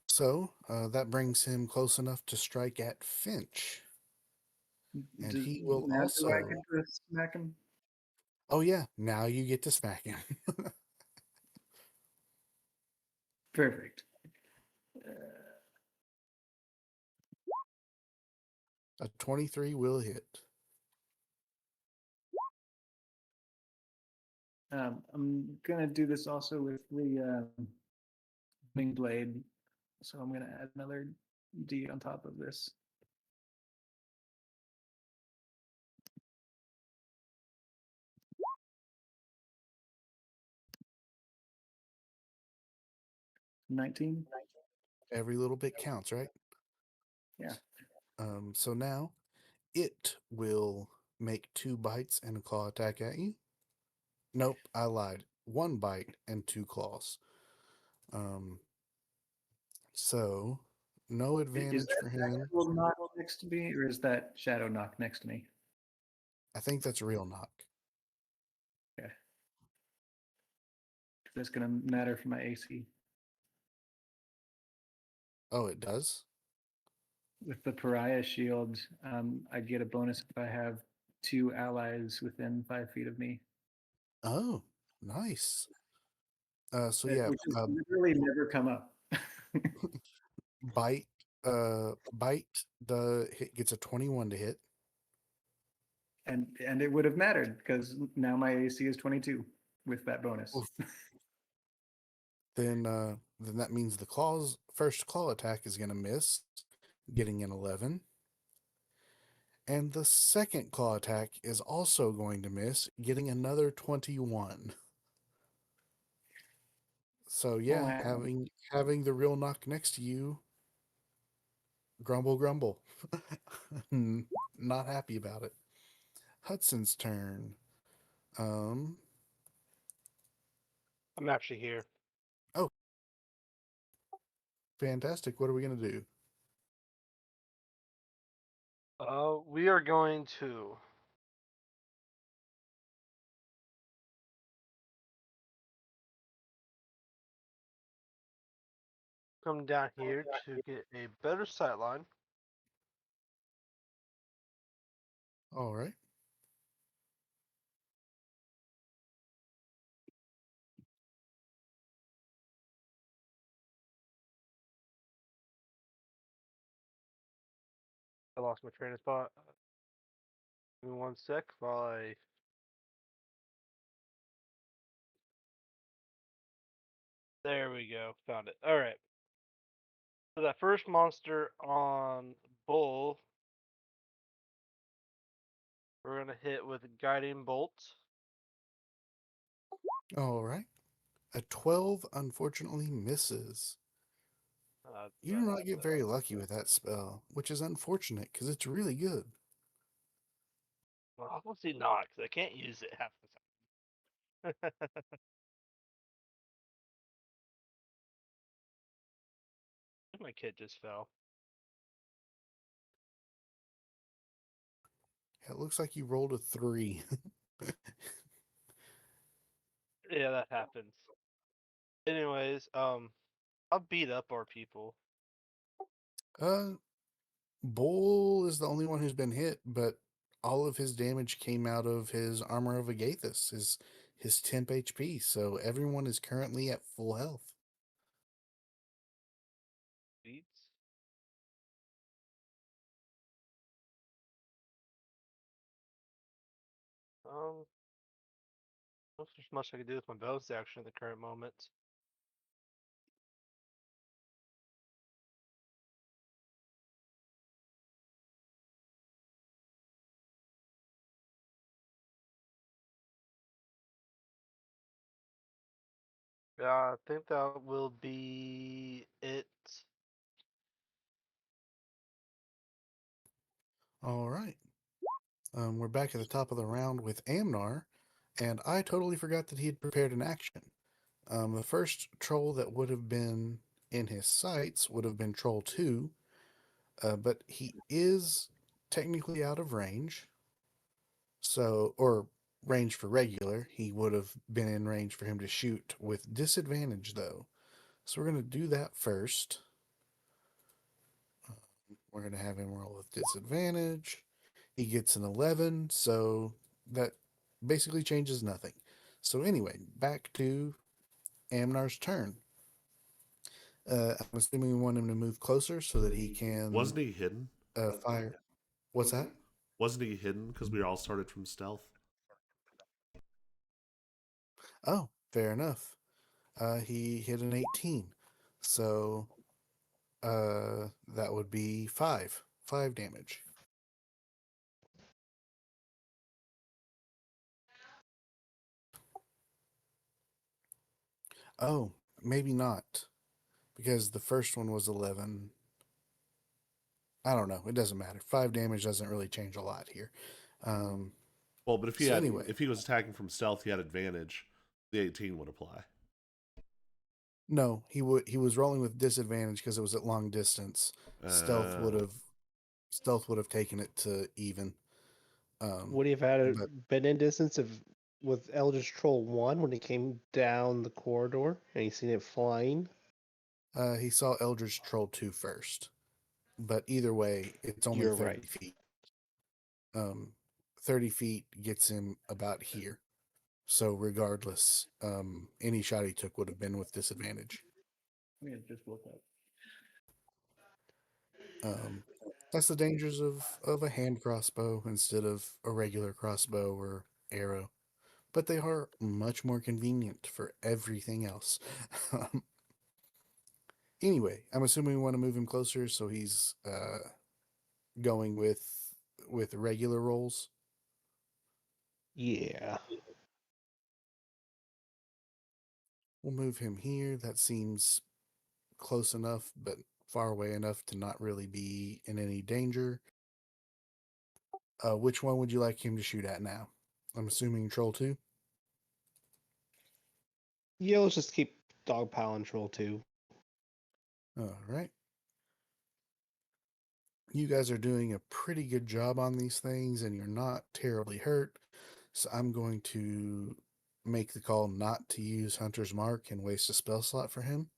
So that brings him close enough to strike at Finch. And he will Now also. do I get to smack him? Oh, yeah. Now you get to smack him. Perfect. A 23 will hit. I'm gonna do this also with the wing blade, so I'm gonna add another D on top of this. $19. Every little bit counts, right? Yeah. So now it will make 2 bites and a claw attack at you. Nope, I lied. 1 bite and 2 claws. So no Is advantage that for him. actual knock next to me, or is that shadow knock next to me? I think that's a real knock. Okay. That's gonna matter for my AC. Oh, it does? With the pariah shield, I get a bonus if I have 2 allies within 5 feet of me. Oh, nice. So yeah, Which has literally never come up. bite. Bite. The hit gets a 21 to hit. And it would have mattered because now my AC is 22 with that bonus. Oof. then that means the first claw attack is going to miss, getting an 11. And the second claw attack is also going to miss, getting another 21. So yeah, Wow. having the real knock next to you, grumble grumble. Not happy about it. Hudson's turn. Um I'm actually here. oh, fantastic. What are we going to do? We are going to come down here to get a better sight line. All right. I lost my train of thought. Give me 1 sec while I. There we go. Found it. All right. So that first monster on Bull, we're gonna hit with a guiding bolt. All right. A 12 unfortunately misses. You do not get very lucky with that spell, which is unfortunate because it's really good. Well, obviously not, because I can't use it half the time. My kid just fell. It looks like you rolled a 3. Yeah, that happens. Anyways, I'll beat up our people. Bull is the only one who's been hit, but all of his damage came out of his armor of Agathis, his temp HP. So everyone is currently at full health. Beats. Not there's much I can do with my bonus action at the current moment. Yeah, I think that will be it. All right. We're back at the top of the round with Amnar, and I totally forgot that he had prepared an action. The first troll that would have been in his sights would have been Troll 2, but he is technically out of range. So, or range for regular. He would have been in range for him to shoot with disadvantage, though. So we're going to do that first. We're going to have him roll with disadvantage. He gets an 11, so that basically changes nothing. So, anyway, back to Amnar's turn. I'm assuming we want him to move closer so that he can Wasn't he hidden? fire. What's that? Wasn't he hidden because we all started from stealth? Oh, fair enough. He hit an 18. So that would be 5 damage. Oh, maybe not, because the first one was 11. I don't know. It doesn't matter. 5 damage doesn't really change a lot here. Well, but So anyway, if he was attacking from stealth, he had advantage. The 18 would apply. no, he was rolling with disadvantage because it was at long distance. Stealth would have taken it to even. Would he have had But been in distance of with Eldritch Troll 1 when he came down the corridor and he seen it flying? he saw Eldritch Troll 2 first. But either way, it's only You're 30 right. feet. 30 feet gets him about here. So regardless, any shot he took would have been with disadvantage. Yeah, just woke up. That's the dangers of a hand crossbow instead of a regular crossbow or arrow. but they are much more convenient for everything else. Anyway, I'm assuming we want to move him closer, so he's going with regular rolls. Yeah. We'll move him here. That seems close enough, but far away enough to not really be in any danger. Which one would you like him to shoot at now? I'm assuming Troll 2. Yeah, let's just keep dog pile and troll 2. All right. You guys are doing a pretty good job on these things, and you're not terribly hurt. So I'm going to make the call not to use Hunter's Mark and waste a spell slot for him.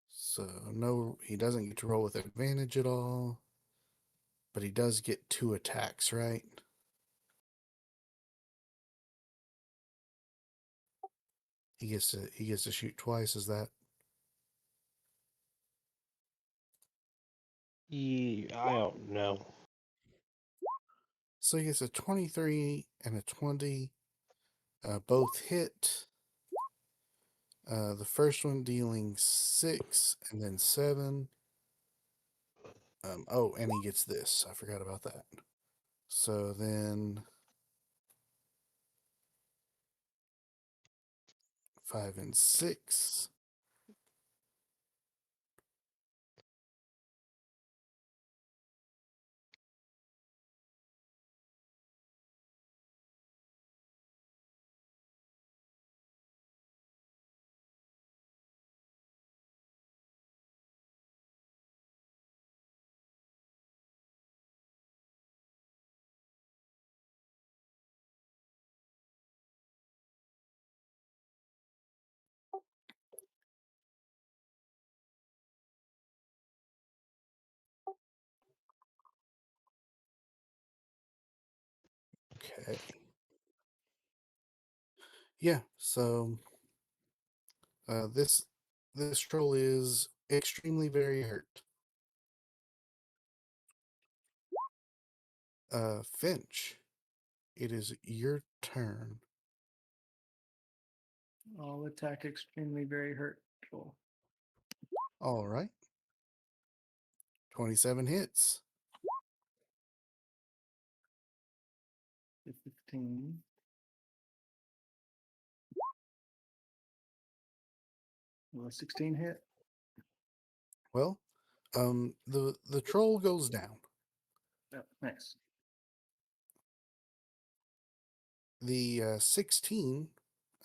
So no, he doesn't get to roll with advantage at all, but he does get 2 attacks, right? He gets to shoot twice. Is that? Yeah, I don't know. So he gets a 23 and a 20. Both hit. The first one dealing 6 and then 7. Oh, and he gets this. I forgot about that. So then 5 and 6. Okay. Yeah, so this troll is extremely very hurt. Finch, it is your turn. I'll attack extremely very hurtful. All right. 27 hits. 15. Will a 16 hit? Well, the troll goes down. Oh, nice. The 16,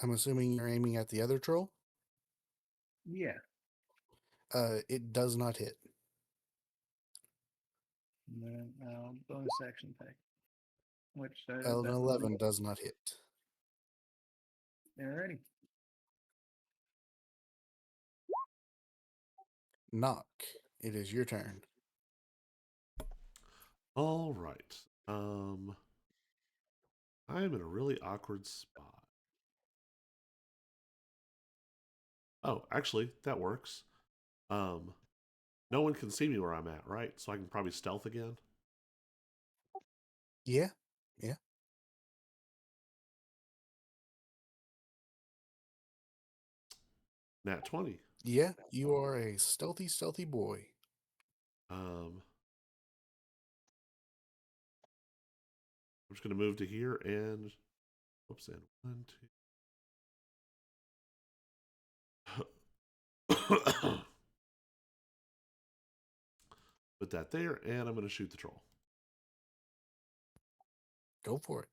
I'm assuming you're aiming at the other troll. Yeah. It does not hit. And then bonus action pack. Which An that 11 does not hit. Alrighty. Knock, it is your turn. All right. I'm in a really awkward spot. Oh, actually, that works. No one can see me where I'm at, right? So I can probably stealth again. Yeah. Nat 20. Yeah, you are a stealthy boy. I'm just gonna move to here and whoops, and 1, 2. Put that there, and I'm gonna shoot the troll. Go for it.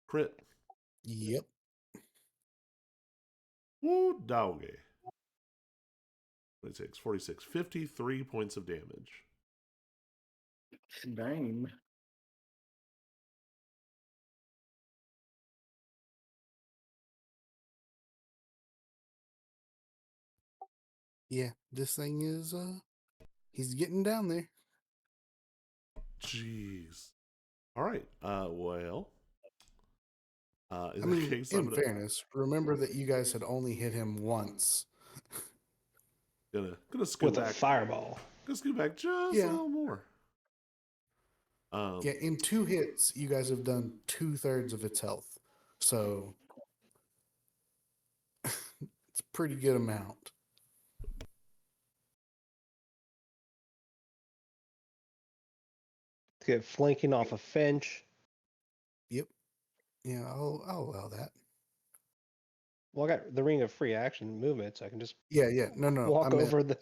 Crit. Yep. Woo doggy. 26, 46, 53 points of damage. Dang. Yeah, this thing is he's getting down there. Jeez. All right. Well. In I that mean, case, in fairness, remember that you guys had only hit him once. gonna scoot With a back. fireball. Gonna scoot back just a Yeah. little more. Yeah, in 2 hits, you guys have done 2/3 of its health. So it's a pretty good amount. To get flanking off a Finch. Yep. Yeah, I'll allow that. Well, I got the ring of free action movement, so I can just Yeah. No. walk over the.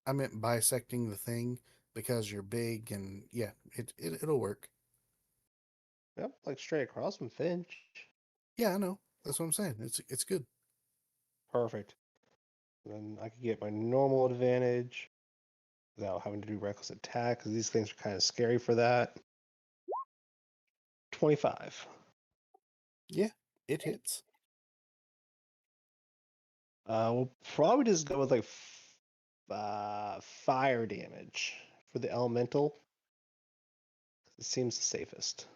I meant bisecting the thing because you're big and yeah, it'll work. Yep, like straight across from Finch. Yeah, I know. That's what I'm saying. It's good. Perfect. Then I could get my normal advantage without having to do reckless attack because these things are kind of scary for that. 25. Yeah, it hits. We'll probably just go with like fire damage for the elemental. It seems the safest.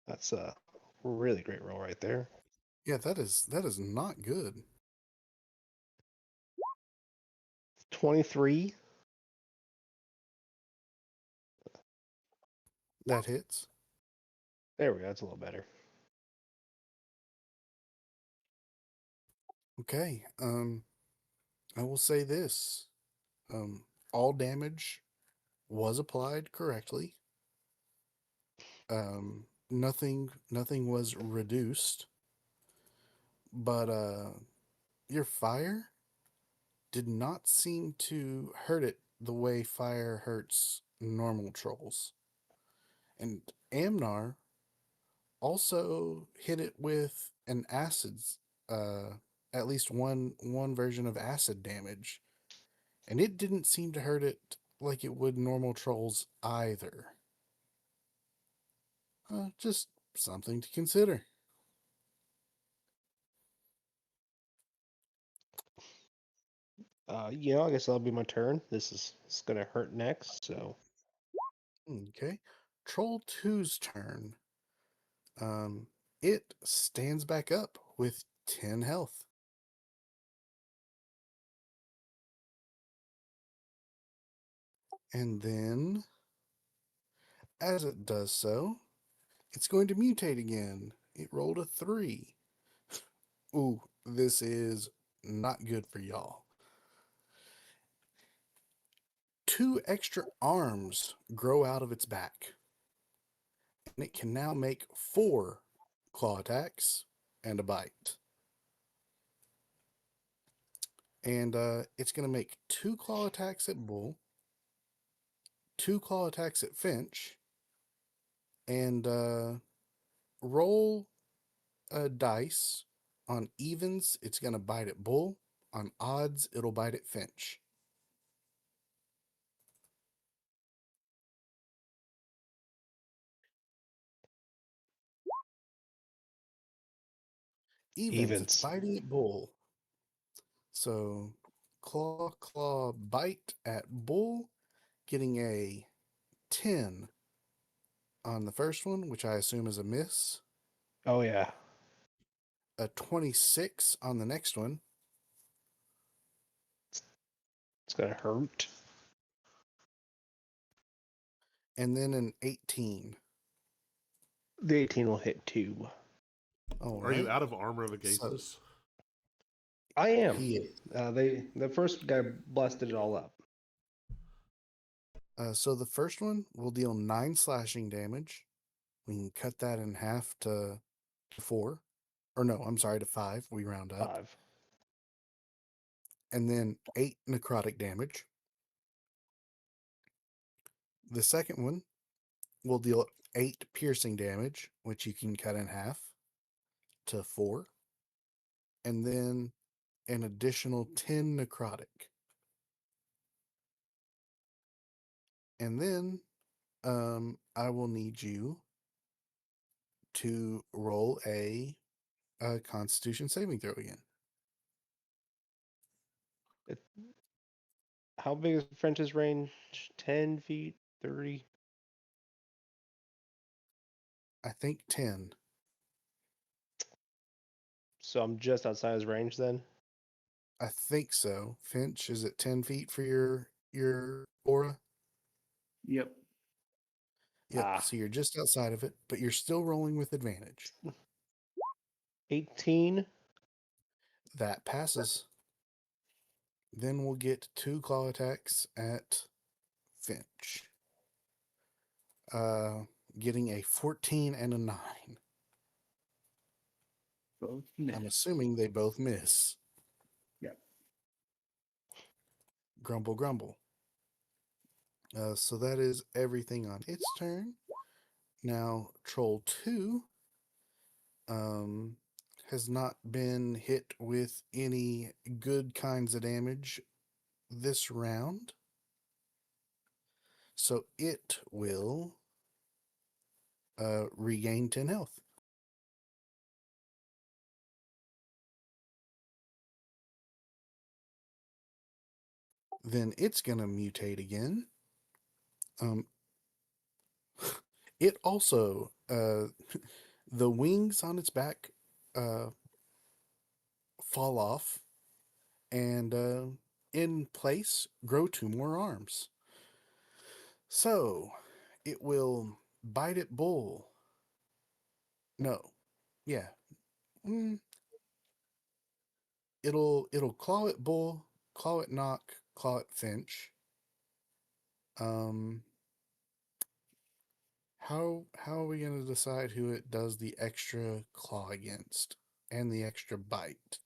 That's a really great roll right there. Yeah, that is not good. 23. That hits. There we go. That's a little better. Okay. I will say this. All damage was applied correctly. Nothing was reduced. But your fire did not seem to hurt it the way fire hurts normal trolls. And Amnar also hit it with an acids, at least one version of acid damage, and it didn't seem to hurt it like it would normal trolls either. Just something to consider. I guess that'll be my turn. This is gonna hurt next, so Okay, Troll 2's turn. It stands back up with 10 health. And then, as it does so, it's going to mutate again. It rolled a 3. Ooh, this is not good for y'all. 2 extra arms grow out of its back. And it can now make 4 claw attacks and a bite. And it's going to make 2 claw attacks at Bull, 2 claw attacks at Finch, and roll a dice. On evens, it's going to bite at Bull. On odds, it'll bite at Finch. Evens, it's evens. biting at Bull. So, claw, bite at Bull, getting a 10 on the first one, which I assume is a miss. Oh yeah. A 26 on the next one. It's gonna hurt. And then an 18. The 18 will hit 2. All Are right. you out of armor of So, Agathis? I am. he is. The first guy blasted it all up. So the first one will deal 9 slashing damage. We can cut that in half to 4. Or no, I'm sorry, to 5. We round up. 5. And then 8 necrotic damage. The second one will deal 8 piercing damage, which you can cut in half to 4. And then an additional 10 necrotic. And then I will need you to roll a Constitution saving throw again. How big is French's range? 10 feet? 30? I think 10. So I'm just outside his range then? I think so. Finch, is it 10 feet for your aura? Yep. Yep. Ah. So you're just outside of it, but you're still rolling with advantage. 18. That passes. Then we'll get 2 claw attacks at Finch. Getting a 14 and a 9. Both I'm miss. assuming they both miss. Yep. Grumble, grumble. So that is everything on its turn. Now, Troll 2 has not been hit with any good kinds of damage this round. So it will regain 10 health. Then it's going to mutate again. It also, the wings on its back fall off and in place grow 2 more arms. So it will bite at Bull. No. Yeah. It'll claw at Bull, claw at Knock, claw at Finch. How are we gonna decide who it does the extra claw against and the extra bite?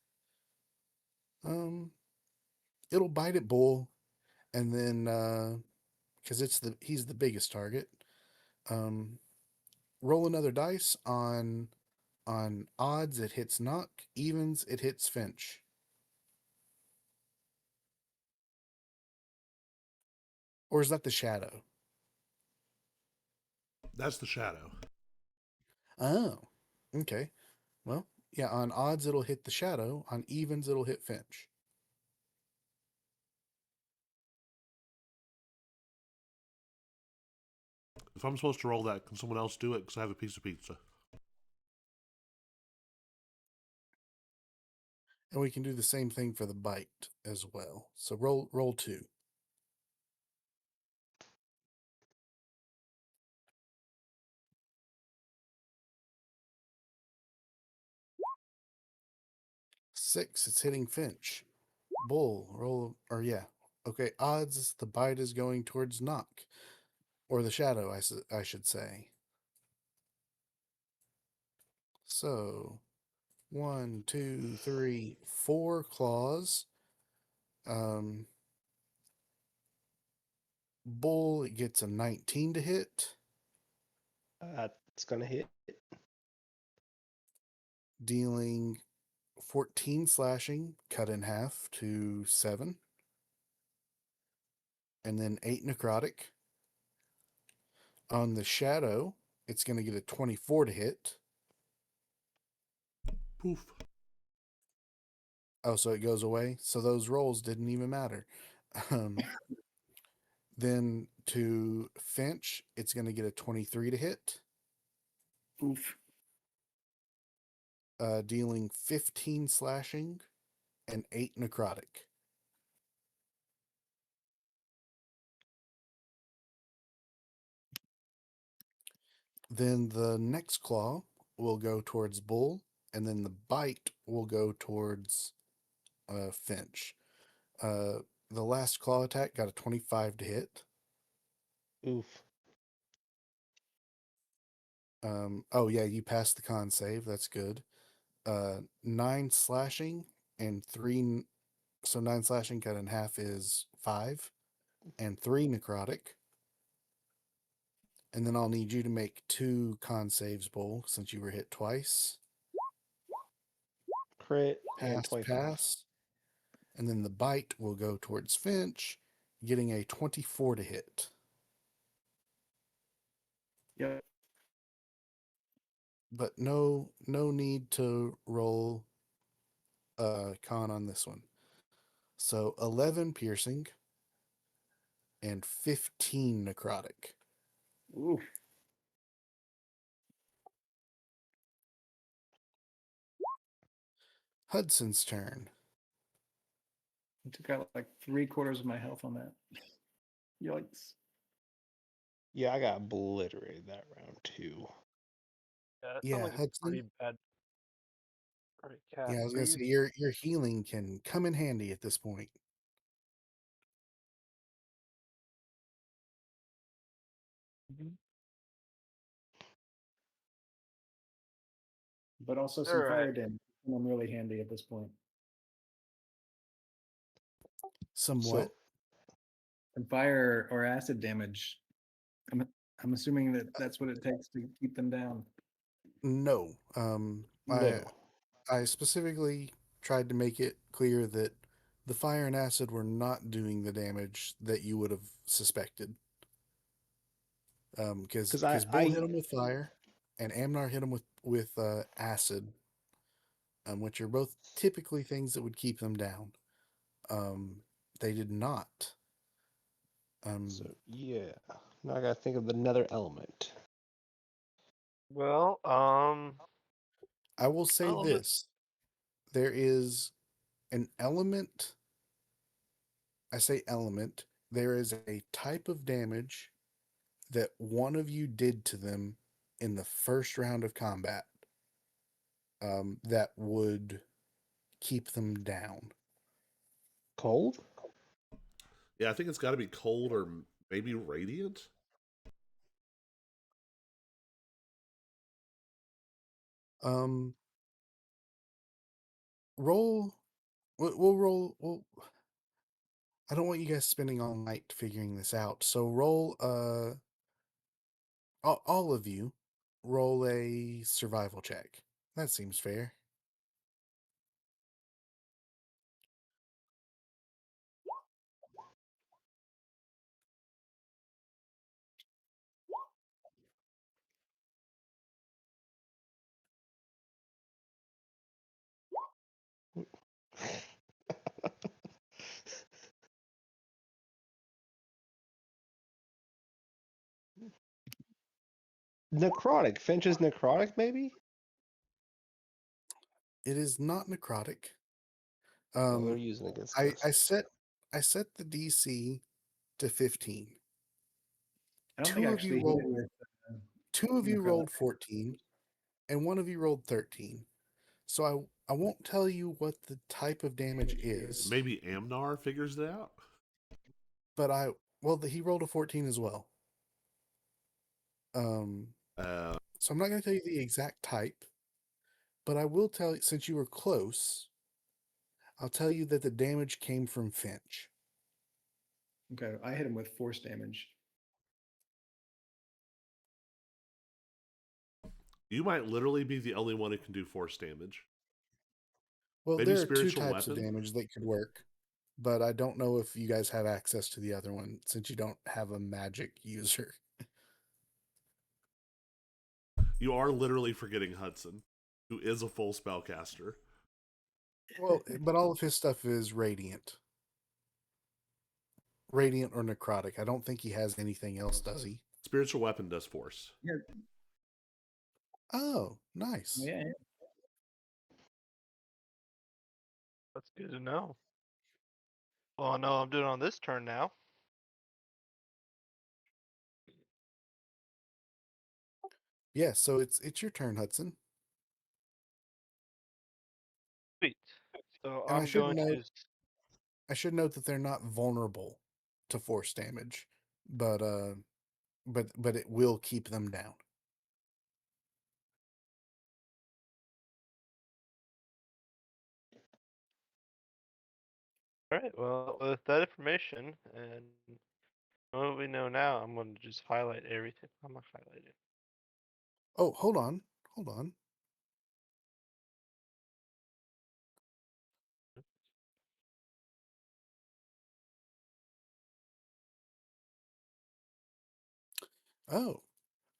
It'll bite at Bull, and then because he's the biggest target. Roll another dice on odds it hits Knock, evens it hits Finch. Or is that the shadow? That's the shadow. Oh, okay. Well, yeah, on odds it'll hit the shadow, on evens it'll hit Finch. If I'm supposed to roll that, can someone else do it? Because I have a piece of pizza. And we can do the same thing for the bite as well. So roll 2. Six, it's hitting Finch. Bull, roll, or yeah. Okay, odds, the bite is going towards Knock. Or the shadow, I should say. So, 1, 2, 3, 4 claws. Bull gets a 19 to hit, It's going to hit. dealing 14 slashing, cut in half to 7. And then 8 necrotic. On the shadow, it's going to get a 24 to hit. Poof. Oh, so it goes away? So those rolls didn't even matter. Then to Finch, it's going to get a 23 to hit, Oof. dealing 15 slashing and 8 necrotic. Then the next claw will go towards Bull, and then the bite will go towards Finch. The last claw attack got a 25 to hit. Oof. Oh yeah, you passed the con save. That's good. 9 slashing and 3. So 9 slashing cut in half is 5, and 3 necrotic. And then I'll need you to make 2 con saves, Bull, since you were hit twice. Crit and Pass, 25. pass. And then the bite will go towards Finch, getting a 24 to hit. Yep. But no need to roll con on this one. So 11 piercing and 15 necrotic. Oof. Hudson's turn. I took out like 3/4 of my health on that. Yikes. Yeah, I got obliterated that round too. Yeah, that sounds Yeah, like a Hudson. pretty bad. Alright, cat, Yeah, I was gonna say your healing can come in handy at this point. But also some Alright. fire damage come in really handy at this point. Somewhat. Some fire or acid damage. I'm assuming that that's what it takes to keep them down. No. No. I specifically tried to make it clear that the fire and acid were not doing the damage that you would have suspected. Because Because Bill hit him with fire, and Amnar hit him with acid, which are both typically things that would keep them down. They did not. So yeah. Now I gotta think of another element. Well, I will say element. this: there is an element. I say element. There is a type of damage that one of you did to them in the first round of combat that would keep them down. Cold? Yeah, I think it's got to be cold or maybe radiant. Um, roll. We'll roll. I don't want you guys spending all night figuring this out. So roll. All of you, roll a survival check. That seems fair. Necrotic. Finch's necrotic, maybe? It is not necrotic. What are you using against I us? set the DC to 15. I don't think Two I of you actually hit it rolled with two of you necrotic. rolled 14, and one of you rolled 13. So I won't tell you what the type of damage is, Maybe Amnar figures it out. but he rolled a 14 as well. So I'm not going to tell you the exact type, but I will tell you, since you were close, I'll tell you that the damage came from Finch. Okay, I hit him with force damage. You might literally be the only one who can do force damage. Well, Maybe there are two spiritual types weapon. of damage that could work, but I don't know if you guys have access to the other one since you don't have a magic user. You are literally forgetting Hudson, who is a full spellcaster. Well, but all of his stuff is radiant. Radiant or necrotic. I don't think he has anything else, does he? Spiritual weapon does force. Yeah, Oh, nice. yeah. That's good to know. Well, I know I'm doing it on this turn now. Yeah, so it's your turn, Hudson. Sweet. So And I'm going to. I should note that they're not vulnerable to force damage, but but it will keep them down. All right. Well, with that information and what we know now, I'm going to just highlight everything. I'm gonna highlight it. Oh, hold on. Hold on. Oh.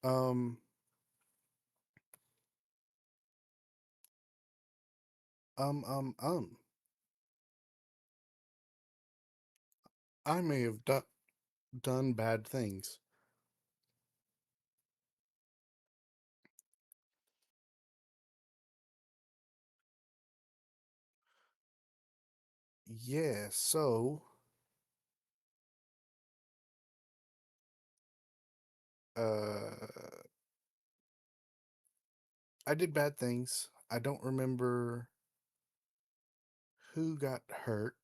Um um um um I may have done bad things. Yeah, so I did bad things. I don't remember who got hurt.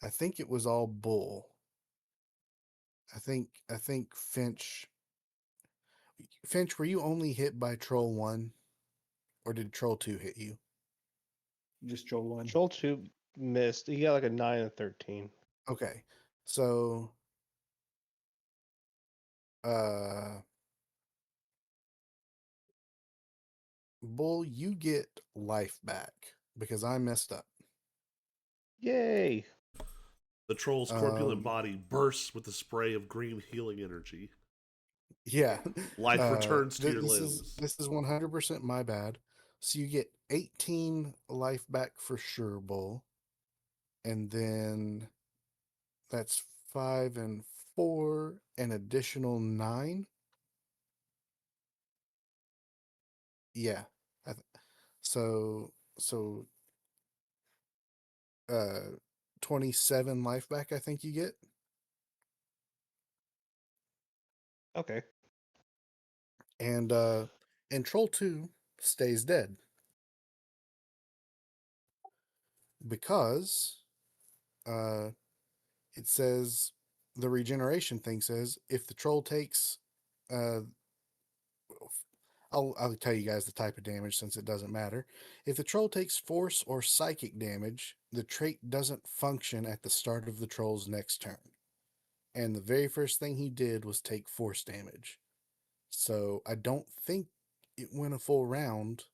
I think it was all Bull. I think Finch, were you only hit by Troll 1 or did Troll 2 hit you? Just Joel one. Troll 2 missed. He got like a 9 and 13. Okay. So uh Bull, you get life back because I messed up. Yay! The troll's corpulent Um, body bursts with a spray of green healing energy. Yeah. Life returns to your this limbs. is 100% my bad. So you get 18 life back for sure, Bull. And then that's 5 and 4, an additional 9. Yeah. I th- so 27 life back I think you get. Okay. And Troll 2 stays dead because uh it says the regeneration thing says if the troll takes uh I'll tell you guys the type of damage since it doesn't matter. If the troll takes force or psychic damage, the trait doesn't function at the start of the troll's next turn. And the very first thing he did was take force damage. So I don't think it went a full round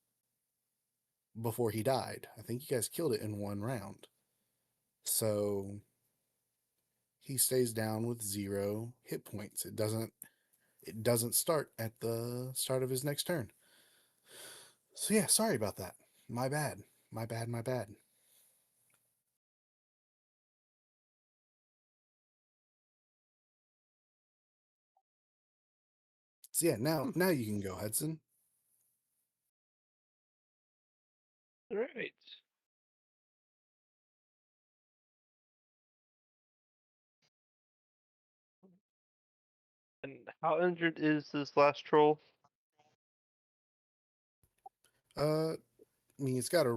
before he died. I think you guys killed it in one round. So he stays down with 0 hit points. It doesn't start at the start of his next turn. So yeah, sorry about that. My bad. My bad, my bad. So yeah, now you can go, Hudson. All right. And how injured is this last troll? I mean it's got a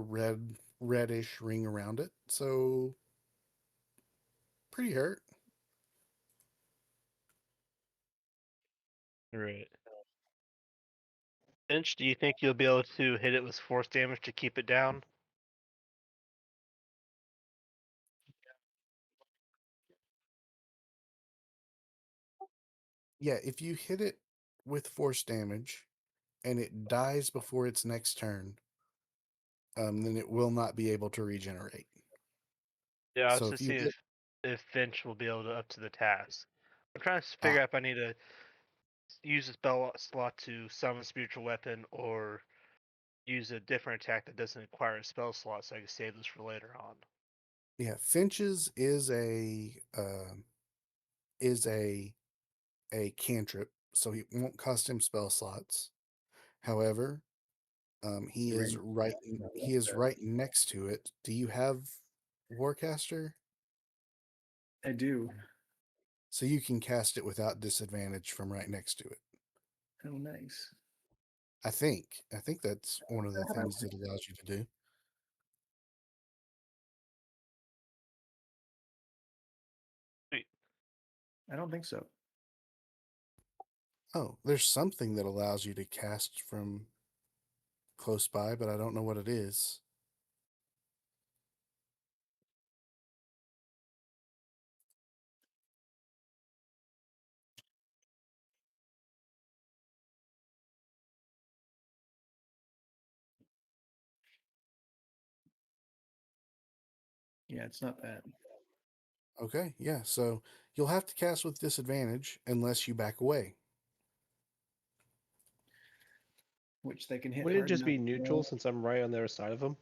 reddish ring around it, so pretty hurt. Right. Finch, do you think you'll be able to hit it with force damage to keep it down? Yeah, if you hit it with force damage and it dies before its next turn, then it will not be able to regenerate. Yeah, I was So to if you see hit, if Finch will be able to up to the task. I'm trying to ah, figure out if I need to use a spell slot to summon a spiritual weapon or use a different attack that doesn't require a spell slot so I can save this for later on. yeah, Finch's is a cantrip, so he won't cost him spell slots. However, he is right next to it. Do you have Warcaster? I do. So you can cast it without disadvantage from right next to it. Oh, nice. I think that's one of the things it allows you to do. Sweet. I don't think so. Oh, there's something that allows you to cast from close by, but I don't know what it is. Yeah, it's not that. Okay, yeah, so you'll have to cast with disadvantage unless you back away. Which they can hit Would it hard just be enough. neutral since I'm right on the other side of him?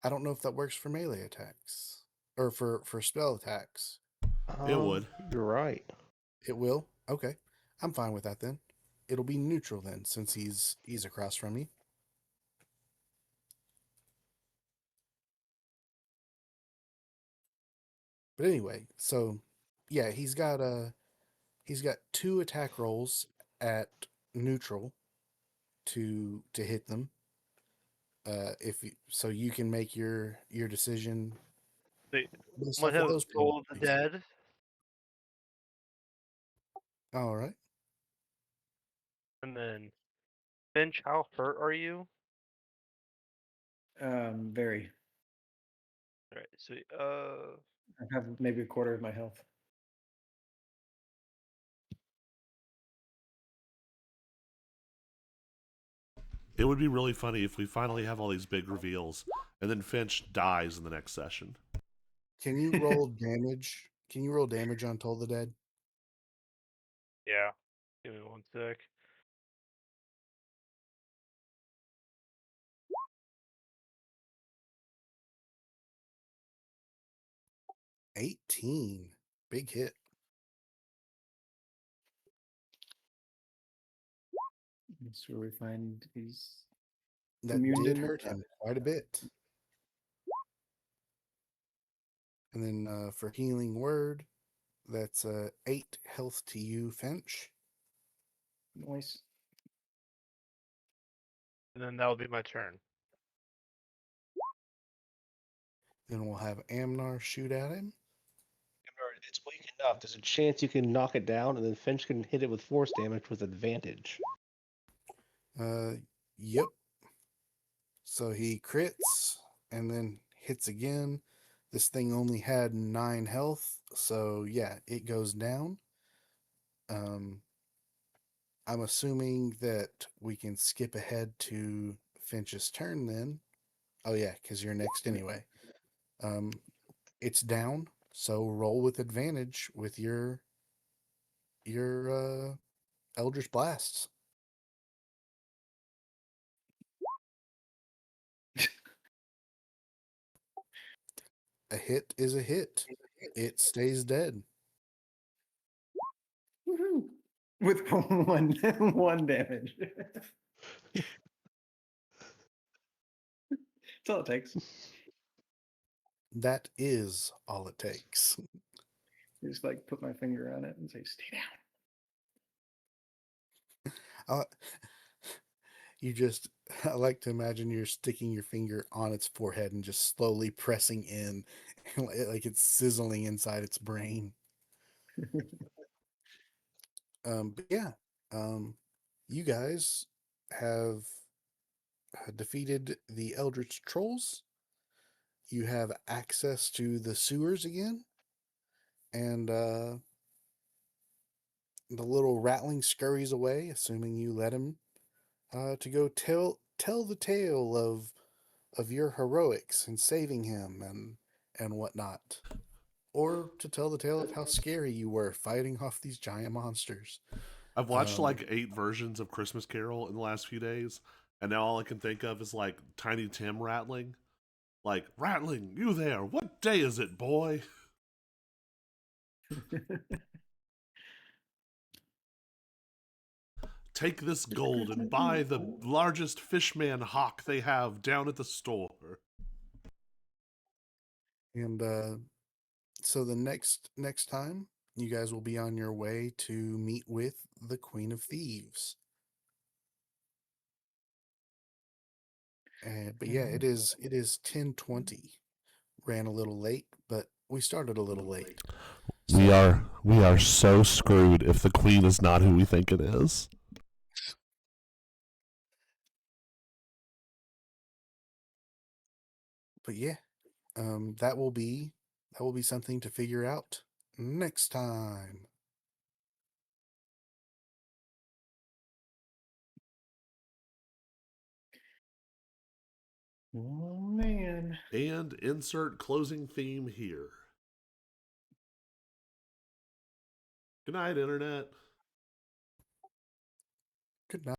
I don't know if that works for melee attacks or for spell attacks. It would. You're right. It will. Okay, I'm fine with that then. It'll be neutral then, since he's across from me. But anyway, so yeah, he's got He's got 2 attack rolls at neutral to hit them. If you, so, you can make your decision Wait, based one off of have those. Soul of the Dead, All right. and then Finch, how hurt are you? Very. Alright, so I have maybe a quarter of my health. It would be really funny if we finally have all these big reveals and then Finch dies in the next session. Can you roll damage? Can you roll damage on Toll the Dead? yeah. Give me one sec. $18. Big hit. That's where we find these. That Immune did to hurt him quite a bit. And then for healing word, that's 8 health to you, Finch. Noise. And then that'll be my turn. Then we'll have Amnar shoot at him. It's weak enough. There's a chance you can knock it down, and then Finch can hit it with force damage with advantage. Yep. So he crits and then hits again. This thing only had 9 health, so yeah, it goes down. I'm assuming that we can skip ahead to Finch's turn then. Oh yeah, because you're next anyway. It's down, so roll with advantage with your Eldritch Blasts. A hit is a hit. It stays dead. Woohoo! With one damage. That's all it takes. That is all it takes. Just like put my finger on it and say, "Stay down." You just, I like to imagine you're sticking your finger on its forehead and just slowly pressing in, like it's sizzling inside its brain. But yeah, you guys have defeated the Eldritch Trolls. You have access to the sewers again, and the little Rattling scurries away, assuming you let him, to go tell the tale of your heroics and saving him and whatnot, or to tell the tale of how scary you were fighting off these giant monsters. I've watched like 8 versions of Christmas Carol in the last few days, and now all I can think of is like Tiny Tim rattling. Like, Rattling, you there? What day is it, boy? Take this gold and buy the largest fishman hawk they have down at the store. And so the next time, you guys will be on your way to meet with the Queen of Thieves. But yeah, it is 10:20. Ran a little late, but we started a little late. We are so screwed if the queen is not who we think it is. But yeah, that will be something to figure out next time. Oh man. And insert closing theme here. Good night, Internet.